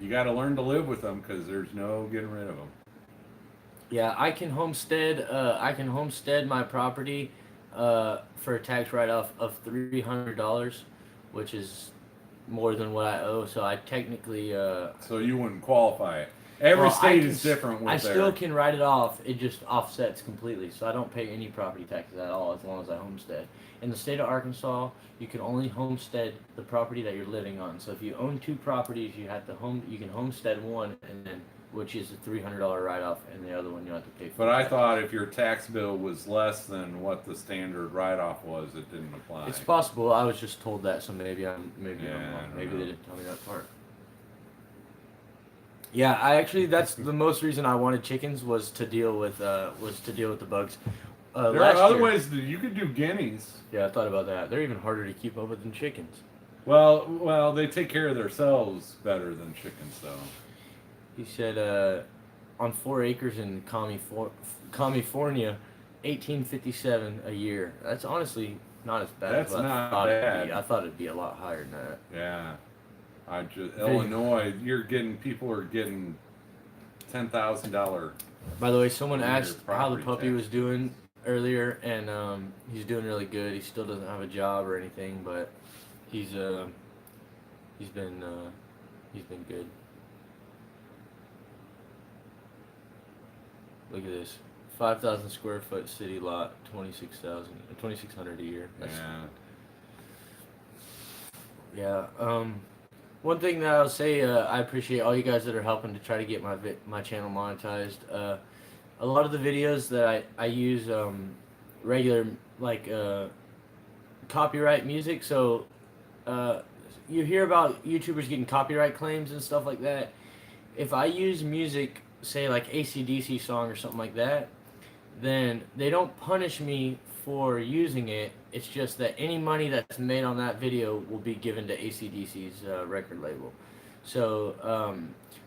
gotta learn to live with them because there's no getting rid of them. Yeah, I can homestead. I can homestead my property for a tax write-off of $300, which is more than what I owe. So I technically. So you wouldn't qualify it. Every state is different with I still can write it off. It just offsets completely, so I don't pay any property taxes at all as long as I homestead. In the state of Arkansas, you can only homestead the property that you're living on. So if you own 2 properties, you can homestead one, and then which is a $300 write-off, and the other one you have to pay for. But I thought if your tax bill was less than what the standard write-off was, it didn't apply. It's possible. I was just told that, so maybe I'm wrong. Maybe they didn't tell me that part. Yeah, that's the most reason I wanted chickens was to deal with the bugs. There are other ways you could do guineas. Yeah, I thought about that. They're even harder to keep up with than chickens. Well, they take care of themselves better than chickens, though. He said on 4 acres in California, $18.57 a year. That's honestly not as bad That's as I not thought bad. it'd be. I thought it'd be a lot higher than that. Yeah. Illinois, people are getting $10,000. By the way, someone asked how the property puppy tax. was doing earlier, and he's doing really good. He still doesn't have a job or anything, but he's been good. Look at this, 5,000 square foot city lot, 2,600 a year. Yeah. One thing that I'll say, I appreciate all you guys that are helping to try to get my channel monetized. A lot of the videos that I use regular copyright music. So you hear about YouTubers getting copyright claims and stuff like that. If I use music, say like AC/DC song or something like that, then they don't punish me for using it. It's just that any money that's made on that video will be given to AC/DC's record label. So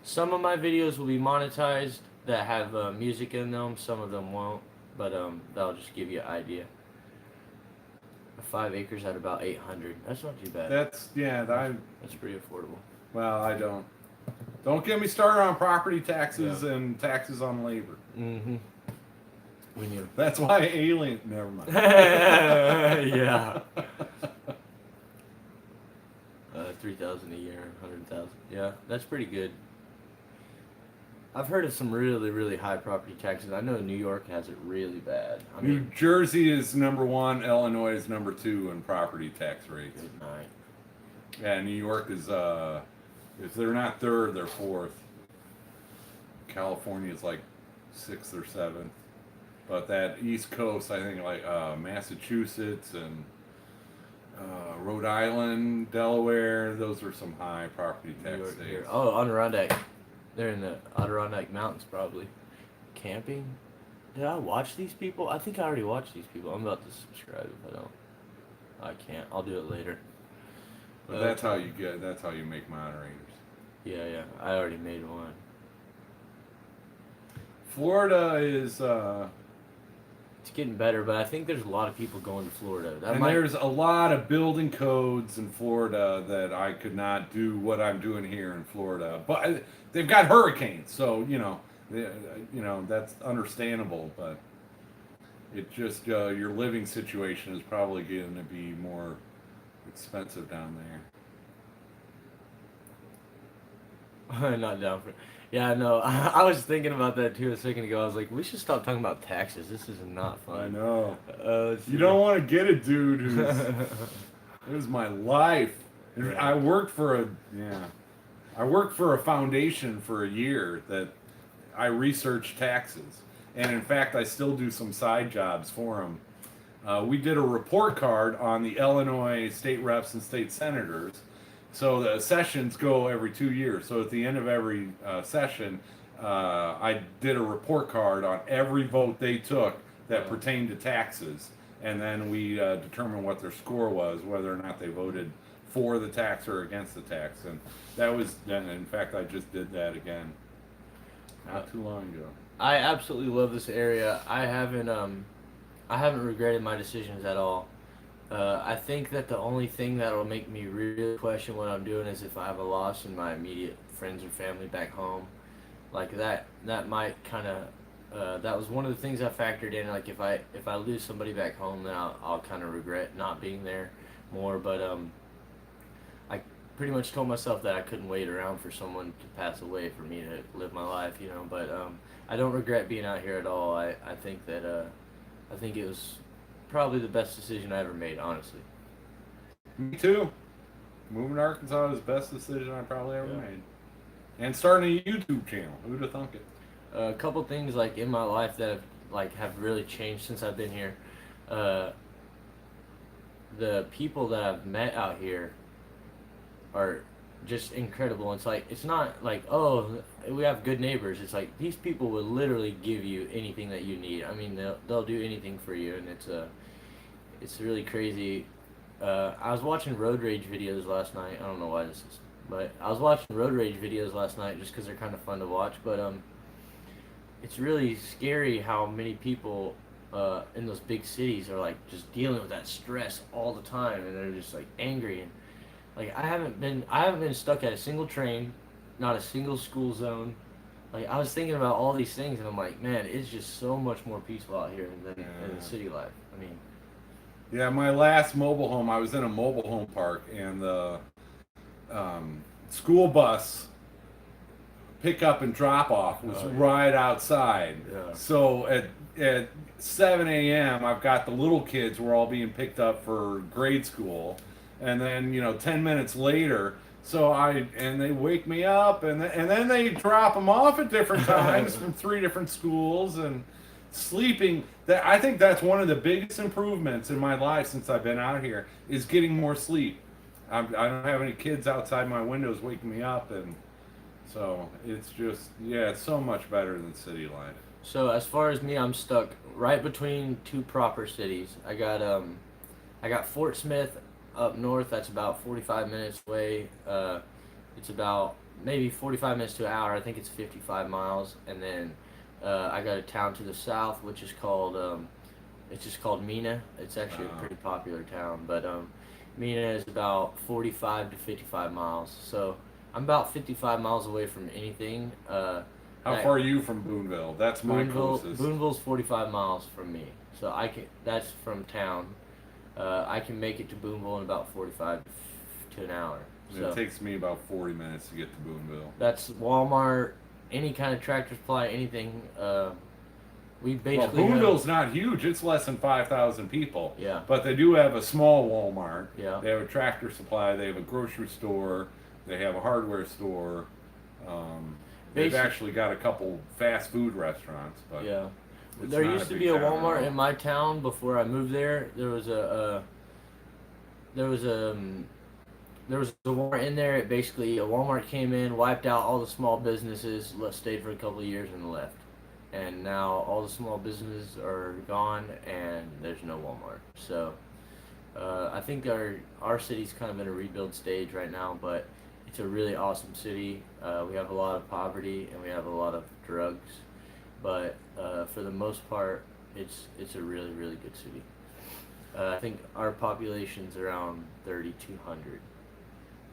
some of my videos will be monetized that have music in them. Some of them won't, but that'll just give you an idea. I 5 acres at about 800. That's not too bad. That's That's pretty affordable. well, I don't get me started on property taxes and taxes on labor. Mm-hmm. We knew. That's why alien. Never mind. Yeah. 3,000 a year, 100,000. Yeah, that's pretty good. I've heard of some really, really high property taxes. I know New York has it really bad. I New mean, Jersey is number 1. Illinois is number 2 in property tax rates. good night. Yeah, New York is if they're not 3rd, they're 4th. California is like 6th or 7th. But that East Coast, I think like Massachusetts and Rhode Island, Delaware, those are some high property tax York, states. here. Oh, Adirondack. They're in the Adirondack Mountains, probably. Camping? Did I watch these people? I think I already watched these people. I'm about to subscribe if I don't. I can't. I'll do it later. But that's how you make moderators. Yeah. I already made one. Florida is It's getting better, but I think there's a lot of people going to Florida. there's a lot of building codes in Florida that I could not do what I'm doing here in Florida. But they've got hurricanes, so that's understandable. But it just your living situation is probably going to be more expensive down there. Not down for. Yeah, no. I was thinking about that too a second ago. I was like, we should stop talking about taxes. This is not fun. I know. Let's You see. don't want to get a dude who's it was my life. And Yeah. I worked for a foundation for a year that I researched taxes, and in fact, I still do some side jobs for them. We did a report card on the Illinois state reps and state senators. So the sessions go every 2 years. So at the end of every session, I did a report card on every vote they took that pertained to taxes, and then we determined what their score was, whether or not they voted for the tax or against the tax. And that was, in fact, I just did that again not too long ago. I absolutely love this area. I haven't regretted my decisions at all. I think that the only thing that'll make me really question what I'm doing is if I have a loss in my immediate friends or family back home. Like that might kind of that was one of the things I factored in. Like if I lose somebody back home, then I'll kind of regret not being there more. But I pretty much told myself that I couldn't wait around for someone to pass away for me to live my life, But I don't regret being out here at all. I think that I think it was probably the best decision I ever made, honestly. Me too. Moving to Arkansas was the best decision I probably ever made. And starting a YouTube channel. Who'd have thunk it? A couple things like in my life that have really changed since I've been here. The people that I've met out here are just incredible. It's not like, oh, we have good neighbors. It's like these people will literally give you anything that you need. I mean, they'll do anything for you, and it's really crazy. I was watching road rage videos last night. I don't know why this is, but I was watching road rage videos last night just because they're kind of fun to watch. But it's really scary how many people in those big cities are like just dealing with that stress all the time, and they're just like angry. And like I haven't been stuck at a single train, not a single school zone. Like I was thinking about all these things, and I'm like, man, it's just so much more peaceful out here than in the city life. I mean, Yeah, my last mobile home, I was in a mobile home park, and the school bus pickup and drop off was right outside. Yeah. So at 7 a.m., I've got the little kids were all being picked up for grade school, and then 10 minutes later, and they wake me up, and then they drop them off at different times from 3 different schools, and sleeping. I think that's one of the biggest improvements in my life since I've been out here is getting more sleep. I don't have any kids outside my windows waking me up, and so it's just it's so much better than city life. so as far as me, I'm stuck right between two proper cities. I got Fort Smith up north. That's about 45 minutes away. It's about maybe 45 minutes to an hour. I think it's 55 miles. And then I got a town to the south, which is called It's just called Mina. It's actually a pretty popular town, but Mina is about 45 to 55 miles. So I'm about 55 miles away from anything. How far are you from Boonville? That's my closest. Boonville's 45 miles from me, so I can. That's from town. I can make it to Boonville in about 45 to an hour. So it takes me about 40 minutes to get to Boonville. that's Walmart, any kind of Tractor Supply, anything. We basically Boonville's not huge. It's less than 5,000 people. Yeah. But they do have a small Walmart. Yeah. They have a Tractor Supply. They have a grocery store. They have a hardware store. They've actually got a couple fast food restaurants. But yeah. it's There not used to big be a town at Walmart all. in my town before I moved there. There was a Walmart in there. It basically, a Walmart came in, wiped out all the small businesses, stayed for a couple of years, and left. And now all the small businesses are gone, and there's no Walmart. So I think our city's kind of in a rebuild stage right now, but it's a really awesome city. We have a lot of poverty, and we have a lot of drugs, but for the most part, it's a really, really good city. I think our population's around 3,200,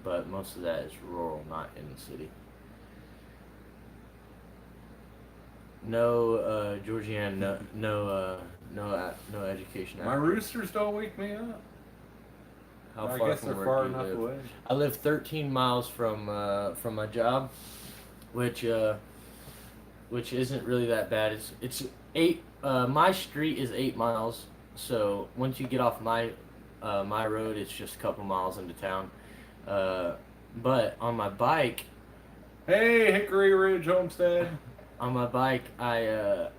but most of that is rural, not in the city. No, Georgiana, no education. My roosters don't wake me up. How I far guess from they're work far do you enough live? away. I live 13 miles from my job, which isn't really that bad. It's 8. My street is 8 miles. So once you get off my road, it's just a couple miles into town. But on my bike, Hey, Hickory Ridge Homestead. on my bike, on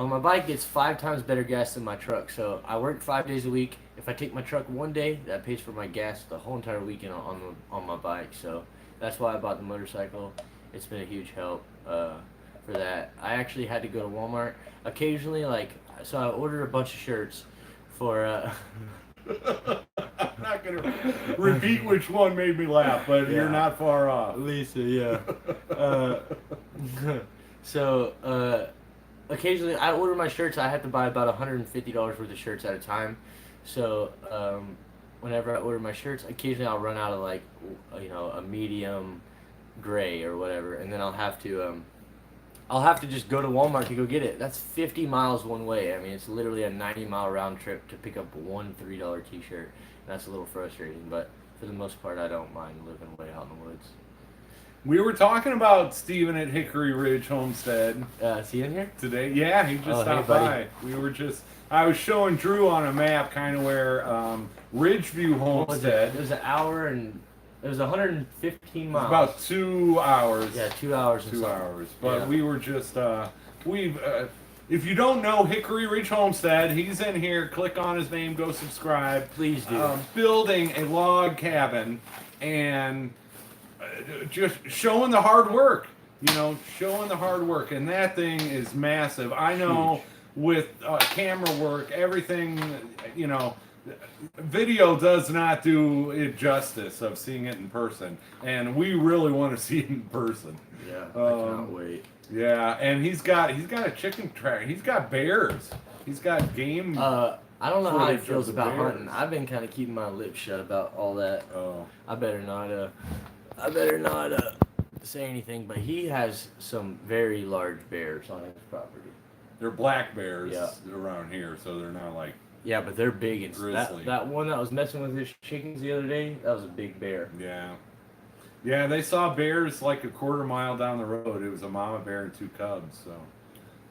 my bike, it's 5 times better gas than my truck. So I work 5 days a week. If I take my truck one day, that pays for my gas the whole entire weekend on my bike. So that's why I bought the motorcycle. It's been a huge help for that. I actually had to go to Walmart occasionally. So I ordered a bunch of shirts for. I'm not going to repeat which one made me laugh, but Yeah. you're not far off. Lisa, yeah. So occasionally I order my shirts. I have to buy about $150 worth of shirts at a time. So whenever I order my shirts, occasionally I'll run out of a medium gray or whatever, and then I'll have to just go to Walmart to go get it. That's 50 miles one way. I mean, it's literally a 90-mile round trip to pick up one $3 t-shirt. That's a little frustrating, but for the most part, I don't mind living way out in the woods. We were talking about Steven at Hickory Ridge Homestead Is he in here? today. Yeah, he just Oh, hey, stopped buddy. by. I was showing Drew on a map kind of where Ridgeview What was it? Homestead. It was an hour and it was 115 miles. It's about 2 hours. Yeah, 2 hours. And 2 something. hours. But Yeah. we were just if you don't know Hickory Ridge Homestead, he's in here. Click on his name, go subscribe. Please do. Building a log cabin and just showing the hard work. Showing the hard work, and that thing is massive. I know Huge. with camera work, everything. Video does not do it justice of seeing it in person, and we really want to see it in person. Yeah, I cannot wait. Yeah, and he's got a chicken track. He's got bears. He's got game. I don't know how he footage feels of the about bears. hunting. I've been kind of keeping my lips shut about all that. Oh, I better not say anything, but he has some very large bears on his property. they're black bears Yeah. around here, so they're not like Yeah, but they're big and Grizzly. that one that was messing with his chickens the other day, that was a big bear. yeah. Yeah, they saw bears like a quarter mile down the road. It was a mama bear and 2 cubs. So,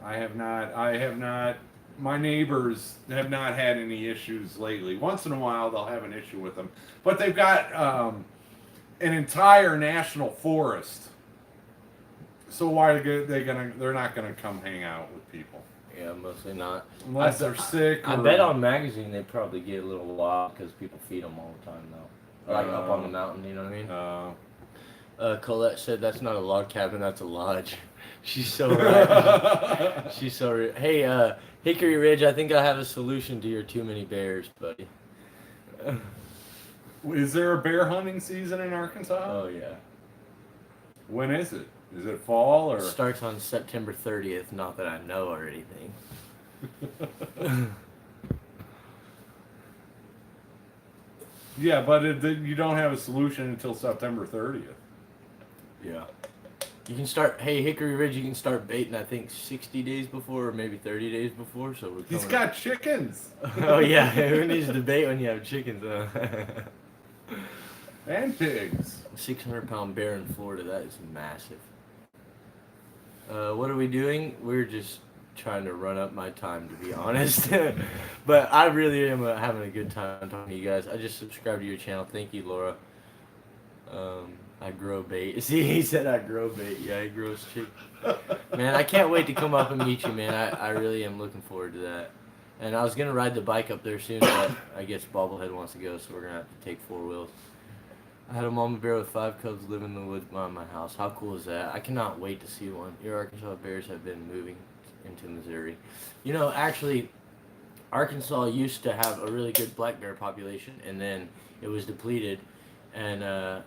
I have not. My neighbors have not had any issues lately. Once in a while, they'll have an issue with them, but they've got an entire national forest. So why are they gonna? They're not gonna come hang out with people Yeah, mostly not. unless they're sick. I or- bet on magazine they probably get a little wild because people feed them all the time though. Like up on the mountain, you know what I mean? Colette said that's not a log cabin, that's a lodge. She's so right. She's so right. Hey, Hickory Ridge, I think I have a solution to your too many bears, buddy. Is there a bear hunting season in Arkansas? Oh yeah. When is it? Is it fall or? It starts on September 30th. Not that I know or anything. Yeah, but you don't have a solution until September 30th. Yeah. You can start. Hey, Hickory Ridge, you can start baiting. I think 60 days before, or maybe 30 days before. So we're. He's got chickens. Oh yeah, who needs to bait when you have chickens? And pigs. 600-pound bear in Florida. That is massive. What are we doing? We're just trying to run up my time, to be honest. But I really am having a good time talking to you guys. I just subscribed to your channel. Thank you, Laura. I grow bait. See, he said I grow bait. Yeah, he grows chicken. Man, I can't wait to come up and meet you, man. I really am looking forward to that. And I was going to ride the bike up there soon, but I guess Bobblehead wants to go, so we're going to have to take 4 wheels. I had a mama bear with 5 cubs live in the woods behind my house. How cool is that? I cannot wait to see one. Your Arkansas bears have been moving into Missouri. You know, actually, Arkansas used to have a really good black bear population, and then it was depleted, and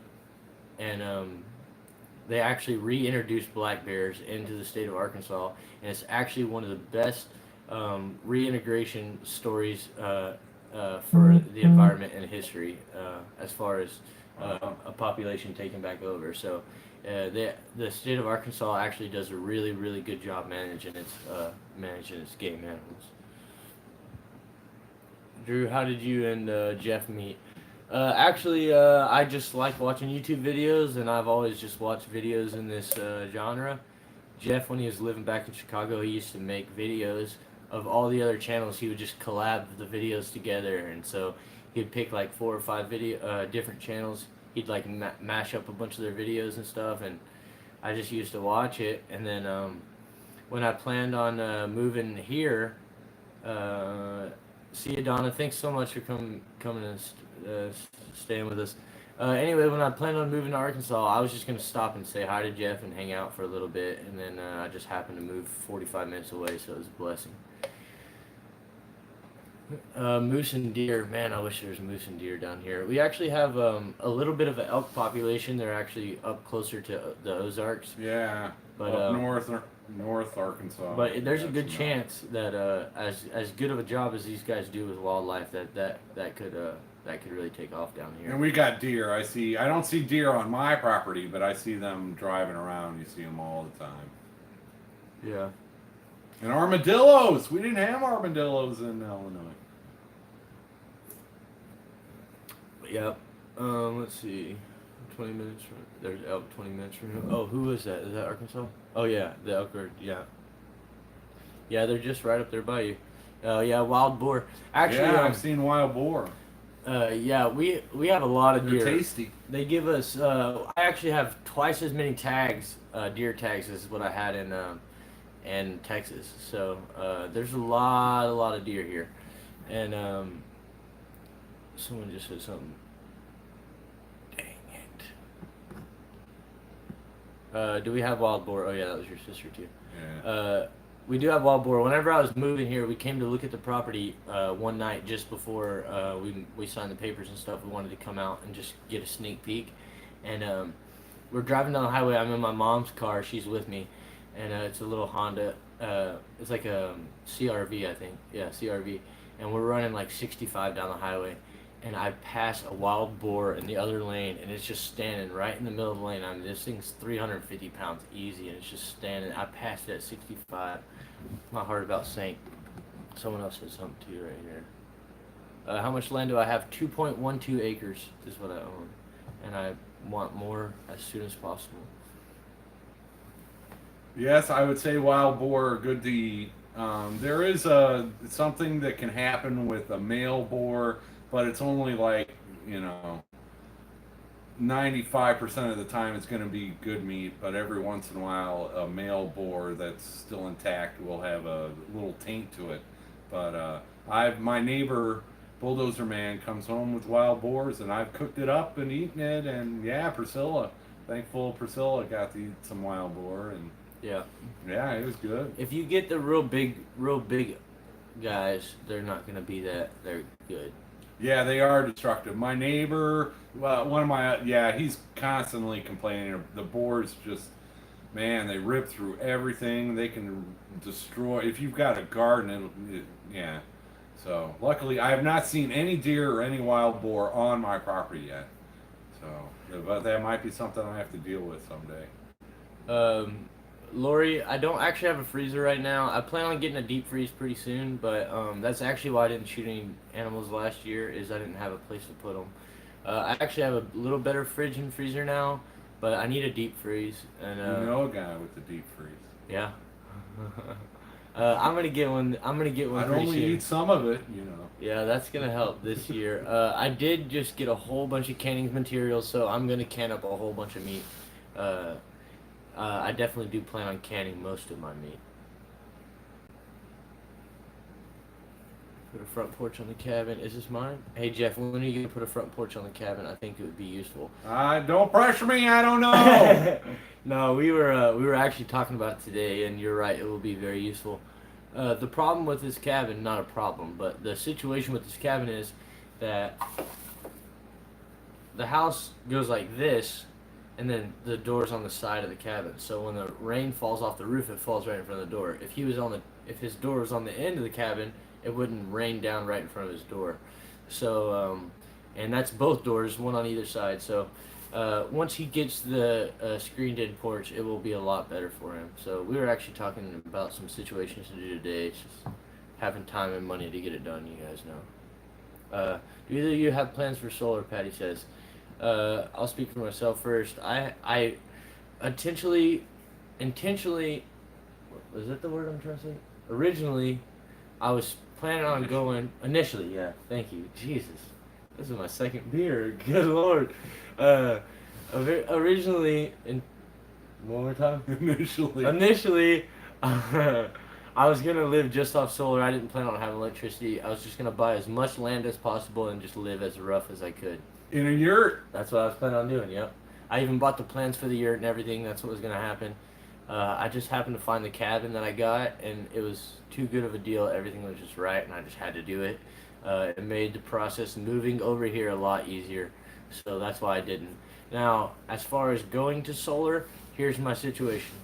they actually reintroduced black bears into the state of Arkansas, and it's actually one of the best reintegration stories for the environment in history, as far as a population taken back over. So the state of Arkansas actually does a really, really good job managing its game animals. Drew, how did you and Jeff meet? Actually, I just like watching YouTube videos, and I've always just watched videos in this genre. Jeff, when he was living back in Chicago, he used to make videos of all the other channels. He would just collab the videos together, and so he'd pick like 4 or 5 different channels. He'd like mash up a bunch of their videos and stuff, and I just used to watch it. And then when I planned on moving here, see you, Donna. Thanks so much for coming and staying with us. Anyway, when I planned on moving to Arkansas, I was just going to stop and say hi to Jeff and hang out for a little bit, and then I just happened to move 45 minutes away, so it was a blessing. Moose and deer. Man, I wish there was moose and deer down here. We actually have a little bit of an elk population. They're actually up closer to the Ozarks. Yeah, but up north Arkansas. But there's a good chance that as good of a job as these guys do with wildlife, that could really take off down here. And we got deer. I don't see deer on my property, but I see them driving around. You see them all the time. Yeah. And armadillos. We didn't have armadillos in Illinois. Yep. Let's see. 20 minutes from there's elk. 20 minutes from here. Oh, who is that? Is that Arkansas? Oh yeah, the elk are, yeah. Yeah, they're just right up there by you. Yeah, wild boar. Actually, yeah, I've seen wild boar. Yeah, we have a lot of deer. They're tasty. They give us. I actually have twice as many tags, deer tags, as what I had in Texas. So there's a lot of deer here, and someone just said something. Dang it. Do we have wild boar? Oh yeah, that was your sister too. Yeah. We do have wild boar. Whenever I was moving here, we came to look at the property one night just before we signed the papers and stuff. We wanted to come out and just get a sneak peek. And we're driving down the highway. I'm in my mom's car. She's with me. And it's a little Honda. It's like a CRV, I think. Yeah, CRV. And we're running like 65 down the highway. And I pass a wild boar in the other lane, and it's just standing right in the middle of the lane. I mean, this thing's 350 pounds easy, and it's just standing. I passed it at 65. My heart about sank. Someone else said something too right here. How much land do I have? 2.12 acres is what I own, and I want more as soon as possible. Yes, I would say wild boar are good to eat. There is something that can happen with a male boar, but it's only like, 95% of the time it's going to be good meat, but every once in a while a male boar that's still intact will have a little taint to it. But my neighbor Bulldozer Man comes home with wild boars, and I've cooked it up and eaten it, and yeah, thankful Priscilla got to eat some wild boar, and yeah, it was good. If you get the real big guys, they're not going to be that they're good. Yeah, they are destructive. My neighbor, he's constantly complaining. The boars just, man, they rip through everything. They can destroy. If you've got a garden, yeah. So luckily, I have not seen any deer or any wild boar on my property yet. So, but that might be something I have to deal with someday. Lori, I don't actually have a freezer right now. I plan on getting a deep freeze pretty soon, but that's actually why I didn't shoot any animals last year. Is I didn't have a place to put them. I actually have a little better fridge and freezer now, but I need a deep freeze. And You know a guy with the deep freeze. yeah. I'm gonna get one. I'm gonna get one. I'd pretty only soon. eat some of it, you know. Yeah, that's gonna help this year. I did just get a whole bunch of canning materials, so I'm gonna can up a whole bunch of meat. I definitely do plan on canning most of my meat. Put a front porch on the cabin. Is this mine? Hey Jeff, when are you gonna put a front porch on the cabin? I think it would be useful. Don't pressure me. I don't know. No, we were actually talking about it today, and you're right. It will be very useful. The problem with this cabin, not a problem, but the situation with this cabin is that the house goes like this, and then the door's on the side of the cabin. So when the rain falls off the roof, it falls right in front of the door. If his door was on the end of the cabin, it wouldn't rain down right in front of his door. So, and that's both doors, one on either side. So, once he gets the screened-in porch, it will be a lot better for him. So we were actually talking about some situations to do today. It's just having time and money to get it done. You guys know. Do either of you have plans for solar? Patty says. I'll speak for myself first. I intentionally, was that the word I'm trying to say? Originally, I was planning on going, initially, yeah, thank you. Jesus. This is my second beer. Good Lord. Originally, one more time? Initially, I was going to live just off solar. I didn't plan on having electricity. I was just going to buy as much land as possible and just live as rough as I could. In a yurt? That's what I was planning on doing, yep. I even bought the plans for the yurt and everything. That's what was going to happen. I just happened to find the cabin that I got, and it was too good of a deal. Everything was just right, and I just had to do it. It made the process moving over here a lot easier, so that's why I didn't. Now, as far as going to solar, here's my situation.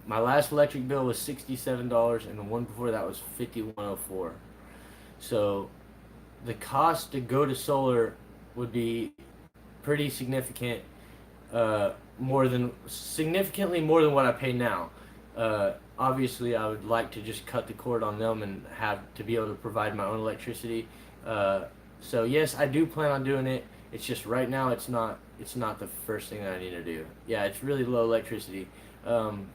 My last electric bill was $67, and the one before that was $51.04. So the cost to go to solar would be pretty significant, significantly more than what I pay now. Obviously, I would like to just cut the cord on them and have to be able to provide my own electricity. So yes, I do plan on doing it. It's just right now it's not the first thing that I need to do. Yeah, it's really low electricity. I'm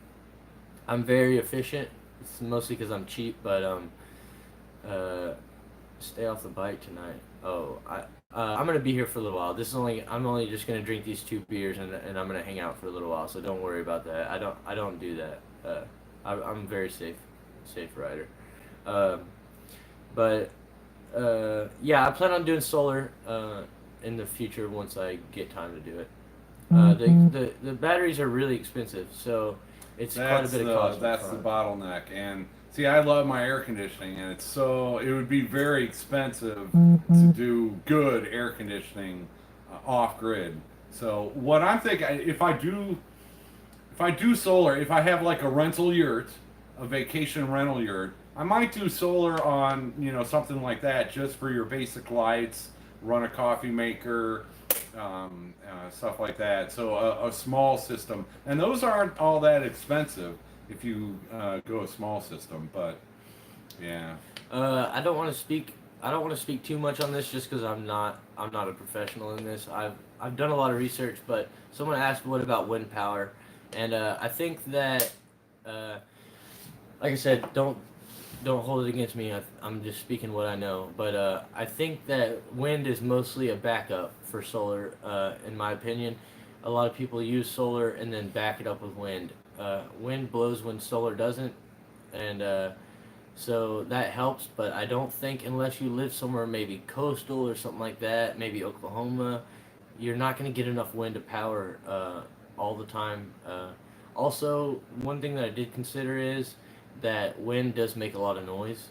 very efficient. It's mostly because I'm cheap, but stay off the bike tonight. Oh, I'm gonna be here for a little while. I'm only just gonna drink these 2 beers and I'm gonna hang out for a little while. So don't worry about that. I don't do that. I'm a very safe rider. But yeah, I plan on doing solar in the future once I get time to do it. The batteries are really expensive, so it's quite a bit of cost. That's the bottleneck. And see, I love my air conditioning, and it would be very expensive to do good air conditioning off grid. So what I'm thinking, if I do solar, if I have like a rental yurt, a vacation rental yurt, I might do solar on, something like that, just for your basic lights, run a coffee maker, stuff like that. So a small system, and those aren't all that expensive if you go a small system. But yeah, I don't want to speak too much on this just because I'm not a professional in this. I've done a lot of research, but someone asked what about wind power, and I think that like I said, don't hold it against me. I'm just speaking what I know. But I think that wind is mostly a backup for solar, in my opinion. A lot of people use solar and then back it up with wind. Wind blows when solar doesn't, and so that helps. But I don't think unless you live somewhere maybe coastal or something like that, maybe Oklahoma, you're not going to get enough wind to power all the time. Also, one thing that I did consider is that wind does make a lot of noise.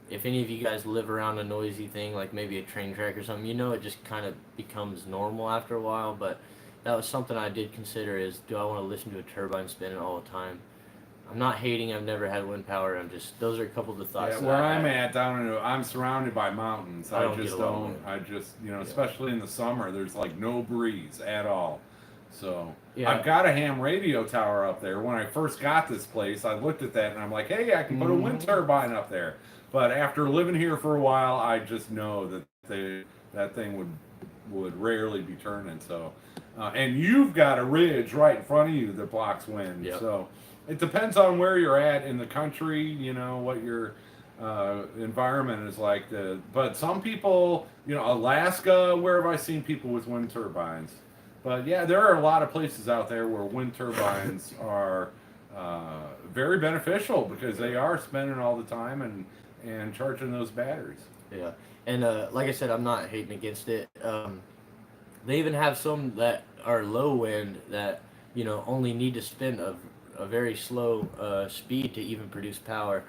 If any of you guys live around a noisy thing, like maybe a train track or something, it just kind of becomes normal after a while. But that was something I did consider is, do I want to listen to a turbine spinning all the time? I'm not hating, I've never had wind power, those are a couple of the thoughts. Yeah, where I'm at down in, I'm surrounded by mountains. I don't get a lot of wind. I just, Yeah. especially in the summer, there's like no breeze at all. So Yeah. I've got a ham radio tower up there. When I first got this place, I looked at that and I'm like, hey, I can put a wind turbine up there. But after living here for a while, I just know that that thing would rarely be turning. So, and you've got a ridge right in front of you that blocks wind. Yep. So it depends on where you're at in the country, what your environment is like. But some people, Alaska, where have I seen people with wind turbines? But yeah, there are a lot of places out there where wind turbines are very beneficial because they are spinning all the time and charging those batteries. Yeah, and like I said, I'm not hating against it. They even have some that are low wind that only need to spin a very slow speed to even produce power.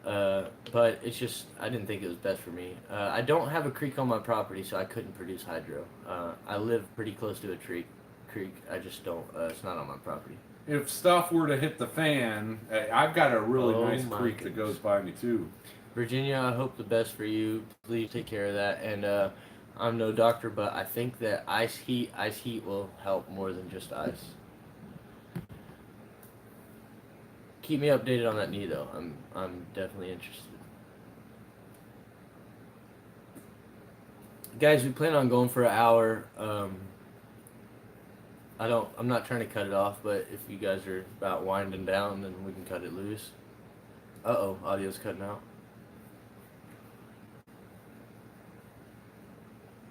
But it's just, I didn't think it was best for me. I don't have a creek on my property, so I couldn't produce hydro. I live pretty close to a creek. I just don't. It's not on my property. If stuff were to hit the fan, I've got a really nice creek that goes by me too. Virginia, I hope the best for you. Please take care of that. And I'm no doctor, but I think that ice heat will help more than just ice. Keep me updated on that knee, though. I'm definitely interested. Guys, we plan on going for an hour. I'm not trying to cut it off, but if you guys are about winding down, then we can cut it loose. Uh-oh, audio's cutting out.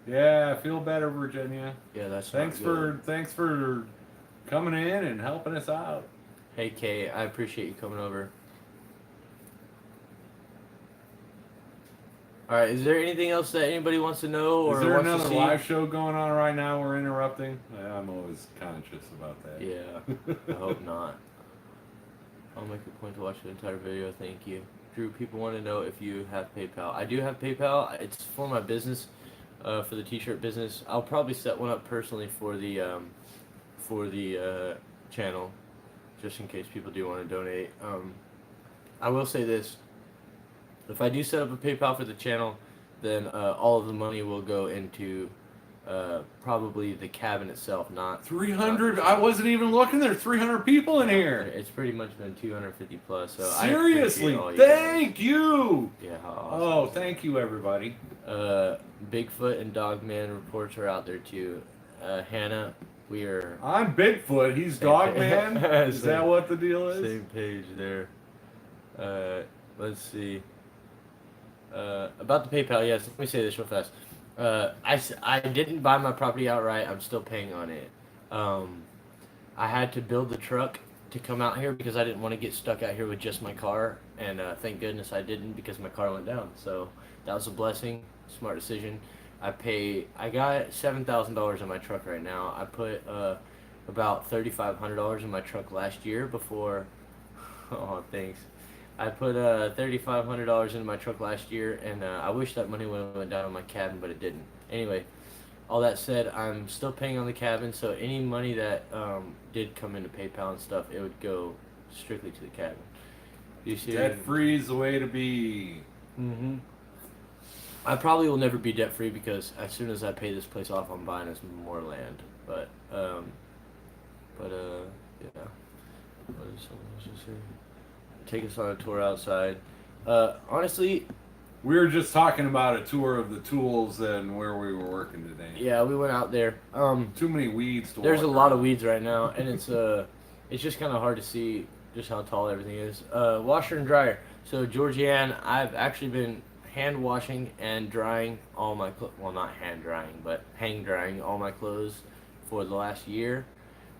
Yeah, I feel better, Virginia. Yeah, that's thanks for coming in and helping us out. Hey Kay, I appreciate you coming over. All right, is there anything else that anybody wants to know or is there wants another to see? live show going on right now we're interrupting? I'm always conscious about that. Yeah, I hope not. I'll make a point to watch the entire video. Thank you. Drew, people want to know if you have PayPal. I do have PayPal. It's for my business, for the t-shirt business. I'll probably set one up personally for the channel, just in case people do want to donate. I will say this. If I do set up a PayPal for the channel, then all of the money will go into probably the cabin itself, not 300. I wasn't even looking. There's 300 people in here. It's pretty much been 250 plus. So seriously, thank you. Yeah. Oh, thank you, everybody. Bigfoot and Dogman reports are out there too. Hannah, we are. I'm Bigfoot. He's Dogman. Is that what the deal is? Same page there. Let's see. About the PayPal, yes. Let me say this real fast. I didn't buy my property outright. I'm still paying on it. I had to build the truck to come out here because I didn't want to get stuck out here with just my car. And thank goodness I didn't, because my car went down. So that was a blessing. Smart decision. I got $7,000 in my truck right now. I put about $3,500 in my truck last year before. Oh, thanks. I put $3,500 into my truck last year, and I wish that money would have went down on my cabin, but it didn't. Anyway, all that said, I'm still paying on the cabin, so any money that did come into PayPal and stuff, it would go strictly to the cabin. You see? Debt free is the way to be. Mm-hmm. I probably will never be debt free because as soon as I pay this place off, I'm buying us more land. But yeah. What is someone else to say? Take us on a tour outside. Honestly, we were just talking about a tour of the tools and where we were working today. Yeah, we went out there. Too many weeds to There's a walk lot around. of weeds right now, and it's just kind of hard to see just how tall everything is. Washer and dryer. So Georgianne, I've actually been hand washing and drying all my well, not hand drying, but hang drying all my clothes for the last year.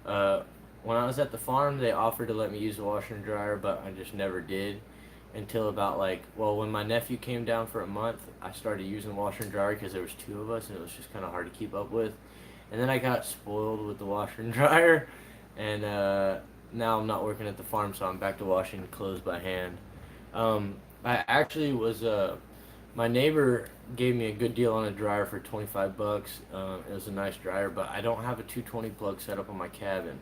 When I was at the farm, they offered to let me use the washer and dryer, but I just never did until about when my nephew came down for a month, I started using the washer and dryer because there was two of us and it was just kind of hard to keep up with. And then I got spoiled with the washer and dryer, and now I'm not working at the farm, so I'm back to washing clothes by hand. I actually was My neighbor gave me a good deal on a dryer for 25 bucks. It was a nice dryer, but I don't have a 220 plug set up on my cabin.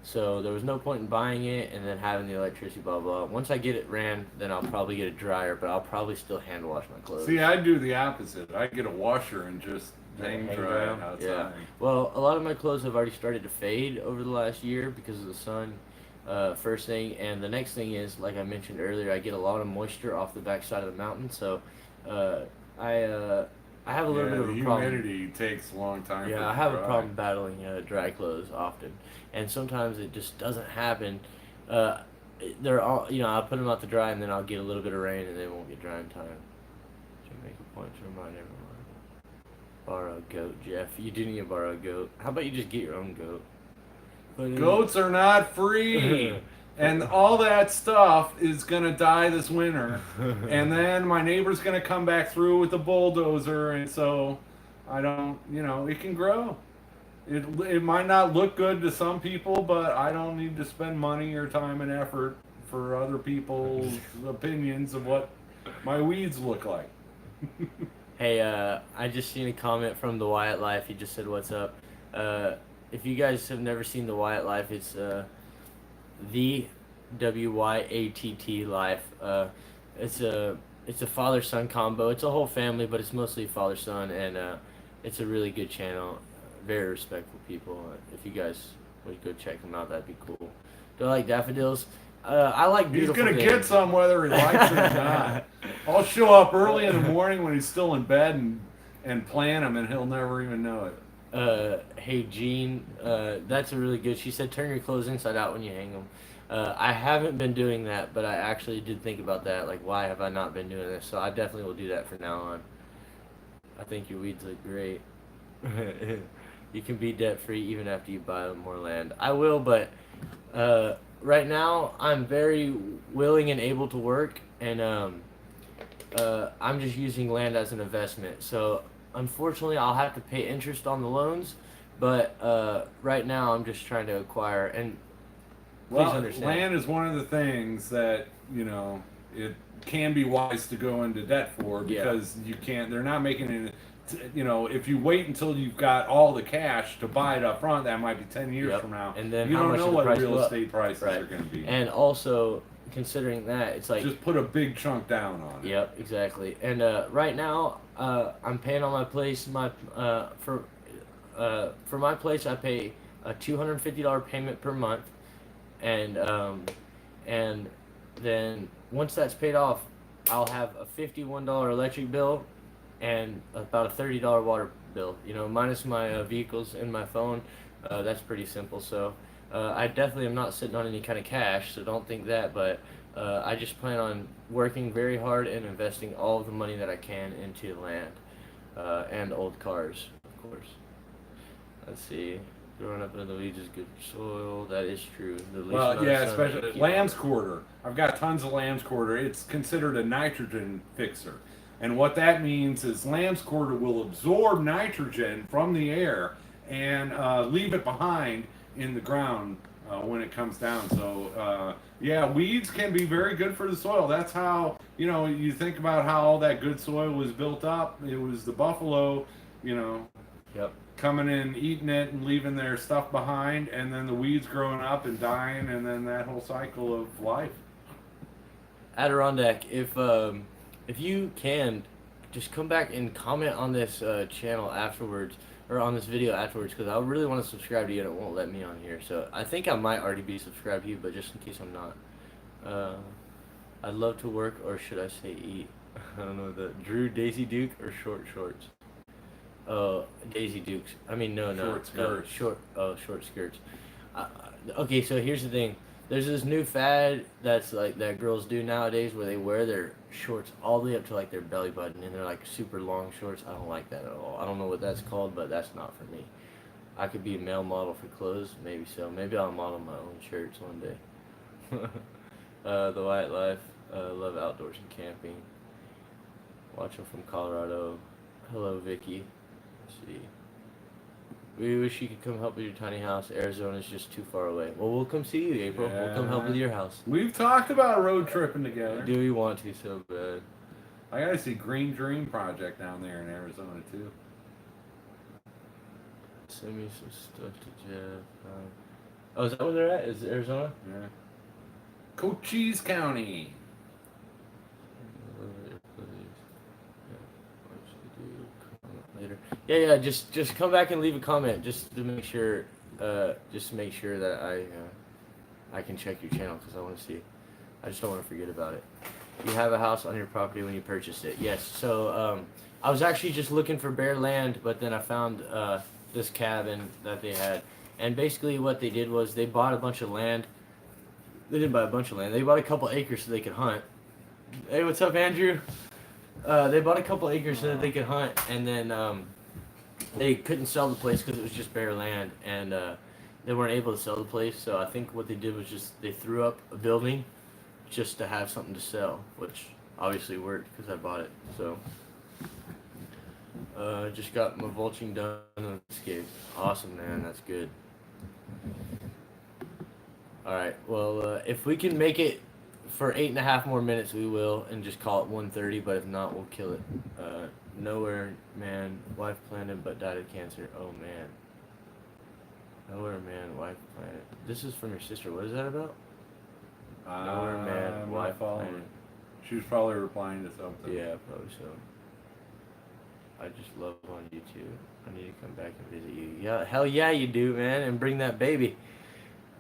So there was no point in buying it and then having the electricity, blah, blah. Once I get it ran, then I'll probably get a dryer, but I'll probably still hand wash my clothes. See, I do the opposite. I get a washer and just hang dry it outside. Yeah. Well, a lot of my clothes have already started to fade over the last year because of the sun. First thing, and the next thing is, like I mentioned earlier, I get a lot of moisture off the backside of the mountain, so I have a little bit of a problem. Humidity takes a long time. Yeah, I have a problem battling dry clothes often, and sometimes it just doesn't happen. They're all, I'll put them out to dry, and then I'll get a little bit of rain, and they won't get dry in time. Should make a point to remind everyone. Borrow a goat, Jeff. You do need to borrow a goat. How about you just get your own goat? Goats are not free. And all that stuff is going to die this winter. And then my neighbor's going to come back through with a bulldozer. And so I don't, it can grow. It might not look good to some people, but I don't need to spend money or time and effort for other people's opinions of what my weeds look like. Hey, I just seen a comment from the Wyatt Life. He just said, "What's up?" If you guys have never seen the Wyatt Life, it's the WYATT Life. It's a father-son combo. It's a whole family, but it's mostly father-son, and it's a really good channel. Very respectful people. If you guys would go check them out, that'd be cool. Do I like daffodils? I like beautiful He's gonna things. get some whether he likes it or not. I'll show up early in the morning when he's still in bed and plant him, and he'll never even know it. Hey Jean, that's a really good. She said turn your clothes inside out when you hang them. I haven't been doing that, but I actually did think about that. Like, why have I not been doing this? So I definitely will do that from now on. I think your weeds look great. You can be debt free even after you buy more land. I will, but right now I'm very willing and able to work, and I'm just using land as an investment. So unfortunately, I'll have to pay interest on the loans, but right now I'm just trying to acquire. And please understand, land is one of the things that it can be wise to go into debt for, because you can't. They're not making it. If you wait until you've got all the cash to buy it up front, that might be 10 years from now. And then you how don't much know the what price real will up. estate prices are going to be. And also, considering that, it's like just put a big chunk down on it. Yep, exactly. And right now, I'm paying on my place. For my place, I pay a $250 payment per month, and then once that's paid off, I'll have a $51 electric bill and about a $30 water bill. Minus my vehicles and my phone. That's pretty simple. So I definitely am not sitting on any kind of cash, so don't think that. But I just plan on working very hard and investing all of the money that I can into land and old cars, of course. Let's see. Growing up in the weeds is good soil. That is true. Especially lamb's quarter. I've got tons of lamb's quarter. It's considered a nitrogen fixer. And what that means is lamb's quarter will absorb nitrogen from the air and leave it behind in the ground when it comes down. So, weeds can be very good for the soil. That's how, you think about how all that good soil was built up. It was the buffalo, coming in, eating it, and leaving their stuff behind, and then the weeds growing up and dying, and then that whole cycle of life. Adirondack, if you can, just come back and comment on this channel afterwards, or on this video afterwards, because I really want to subscribe to you and it won't let me on here. So I think I might already be subscribed to you, but just in case I'm not. I'd love to work, or should I say eat? I don't know, the Drew Daisy Duke or short shorts? Daisy Dukes. I mean, no, Short skirts. Short skirts. Okay, so here's the thing. There's this new fad that's like that girls do nowadays, where they wear their shorts all the way up to like their belly button, and they're like super long shorts. I don't like that at all. I don't know what that's called, but that's not for me. I could be a male model for clothes, maybe so. Maybe I'll model my own shirts one day. The White Life. Love outdoors and camping. Watching from Colorado. Hello, Vicky. Let's see. We wish you could come help with your tiny house. Arizona's just too far away. Well, we'll come see you, April. We'll come help with your house. We've talked about road tripping together. Do we want to so bad? I gotta see Green Dream Project down there in Arizona too. Send me some stuff to Jeff. Oh, is that where they're at? Is it Arizona? Yeah. Cochise County. Later. Yeah. Just come back and leave a comment just to make sure. Just to make sure that I can check your channel because I want to see. I just don't want to forget about it. You have a house on your property when you purchased it. Yes. So I was actually just looking for bare land, but then I found this cabin that they had, and basically what they did was they bought a bunch of land. They didn't buy a bunch of land. They bought a couple acres so they could hunt. Hey, what's up, Andrew? They bought a couple acres so that they could hunt, and then they couldn't sell the place because it was just bare land, and they weren't able to sell the place. So I think what they did was just they threw up a building just to have something to sell, which obviously worked because I bought it. So just got my mulching done on the landscape. Awesome, man. That's good. All right. Well, if we can make it for 8.5 more minutes, we will, and just call it 1:30. But if not, we'll kill it. Nowhere, man. Wife planted, but died of cancer. Oh man. Nowhere, man. Wife planted. This is from your sister. What is that about? Nowhere, man. Wife planted. She was probably replying to something. Yeah, probably so. I just love on YouTube. I need to come back and visit you. Yeah, hell yeah, you do, man, and bring that baby.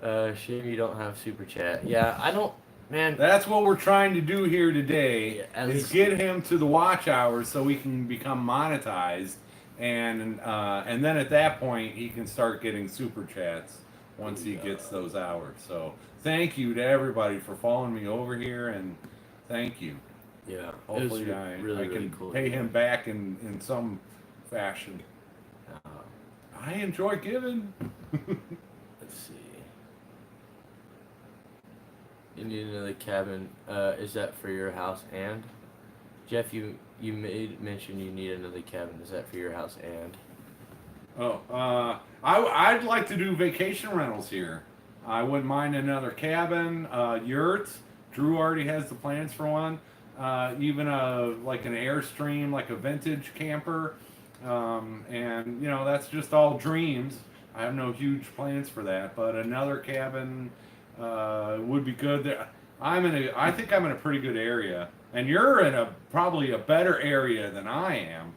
Shame you don't have super chat. Yeah, I don't, man. That's what we're trying to do here today. Yeah, at is least get him to the watch hours so we can become monetized, and then at that point he can start getting super chats once he gets those hours. So thank you to everybody for following me over here, and thank you. Yeah, Hopefully I can cool, pay him back in some fashion. I enjoy giving. Let's see. You need another cabin. Is that for your house and? Jeff, you made mention you need another cabin. Is that for your house and? Oh, I'd like to do vacation rentals here. I wouldn't mind another cabin, yurts. Drew already has the plans for one. Even like an Airstream, like a vintage camper, and you know that's just all dreams. I have no huge plans for that, but another cabin would be good. There, I think I'm in a pretty good area, and you're in probably a better area than I am.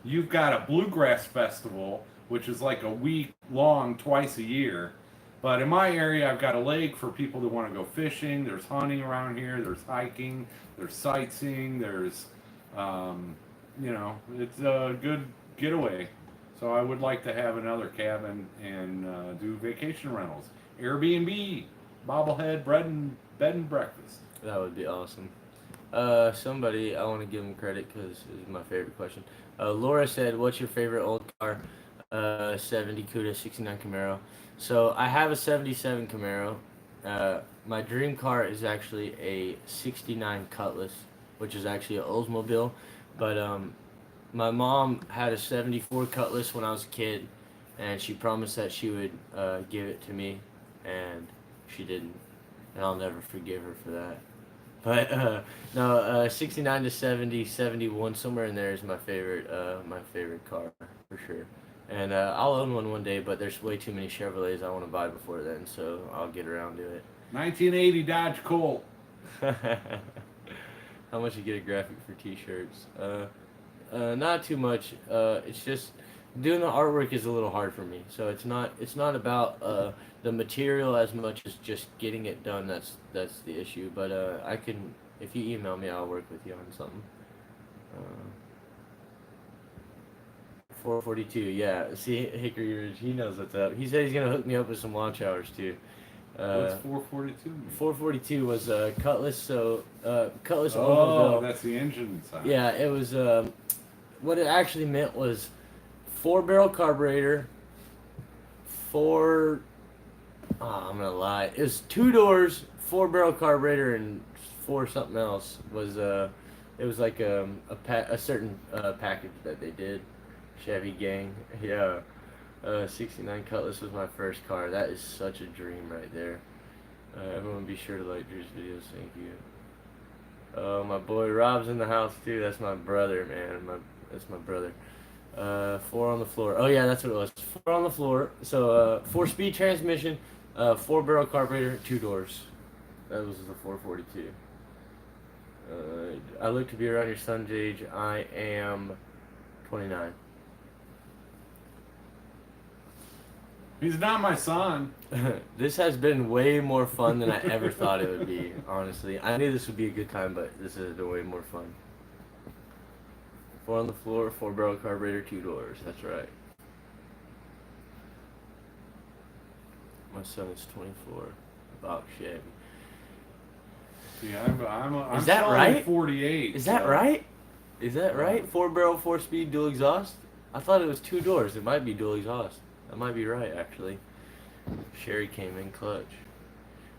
You've got a bluegrass festival, which is like a week long, twice a year. But in my area, I've got a lake for people that want to go fishing. There's hunting around here. There's hiking. There's sightseeing. There's, it's a good getaway. So I would like to have another cabin and do vacation rentals. Airbnb, Bobblehead, bed and breakfast. That would be awesome. Somebody, I want to give them credit because this is my favorite question. Laura said, "What's your favorite old car?" 70 Cuda 69 Camaro. So I have a 77 Camaro. My dream car is actually a 69 Cutlass, which is actually an Oldsmobile. But my mom had a 74 Cutlass when I was a kid, and she promised that she would give it to me, and she didn't. And I'll never forgive her for that. But no, 69 to 70, 71, somewhere in there is my favorite car for sure. And I'll own one day, but there's way too many Chevrolets I want to buy before then, so I'll get around to it. 1980 Dodge Colt. How much you get a graphic for t-shirts? Not too much. It's just doing the artwork is a little hard for me. So it's not about the material as much as just getting it done. That's the issue. But I can, if you email me, I'll work with you on something. 442, yeah. See, Hickory Ridge, he knows what's up. He said he's gonna hook me up with some launch hours too. What's 442? 442 was Cutlass, so Cutlass. Oh, that's the engine side. Yeah, it was. What it actually meant was 4-barrel carburetor. I'm gonna lie. It was 2 doors, 4-barrel carburetor, and 4 something else. It was like a certain package that they did. Chevy gang, yeah. 69 Cutlass was my first car. That is such a dream right there. Everyone be sure to like Drew's videos. Thank you. Oh, my boy Rob's in the house too. That's my brother, man. That's my brother. 4 on the floor. Oh yeah, that's what it was. 4 on the floor. So 4-speed transmission, 4-barrel carburetor, 2 doors. That was the 442. I look to be around your son's age. I am 29. He's not my son. This has been way more fun than I ever thought it would be, honestly. I knew this would be a good time, but this has been way more fun. 4 on the floor, 4-barrel carburetor, 2 doors. That's right. My son is 24. About Chevy. Yeah, I'm Is that selling right? 48. Is that right? Is that right? 4-barrel, 4-speed, dual exhaust? I thought it was 2 doors. It might be dual exhaust. That might be right, actually. Sherry came in clutch.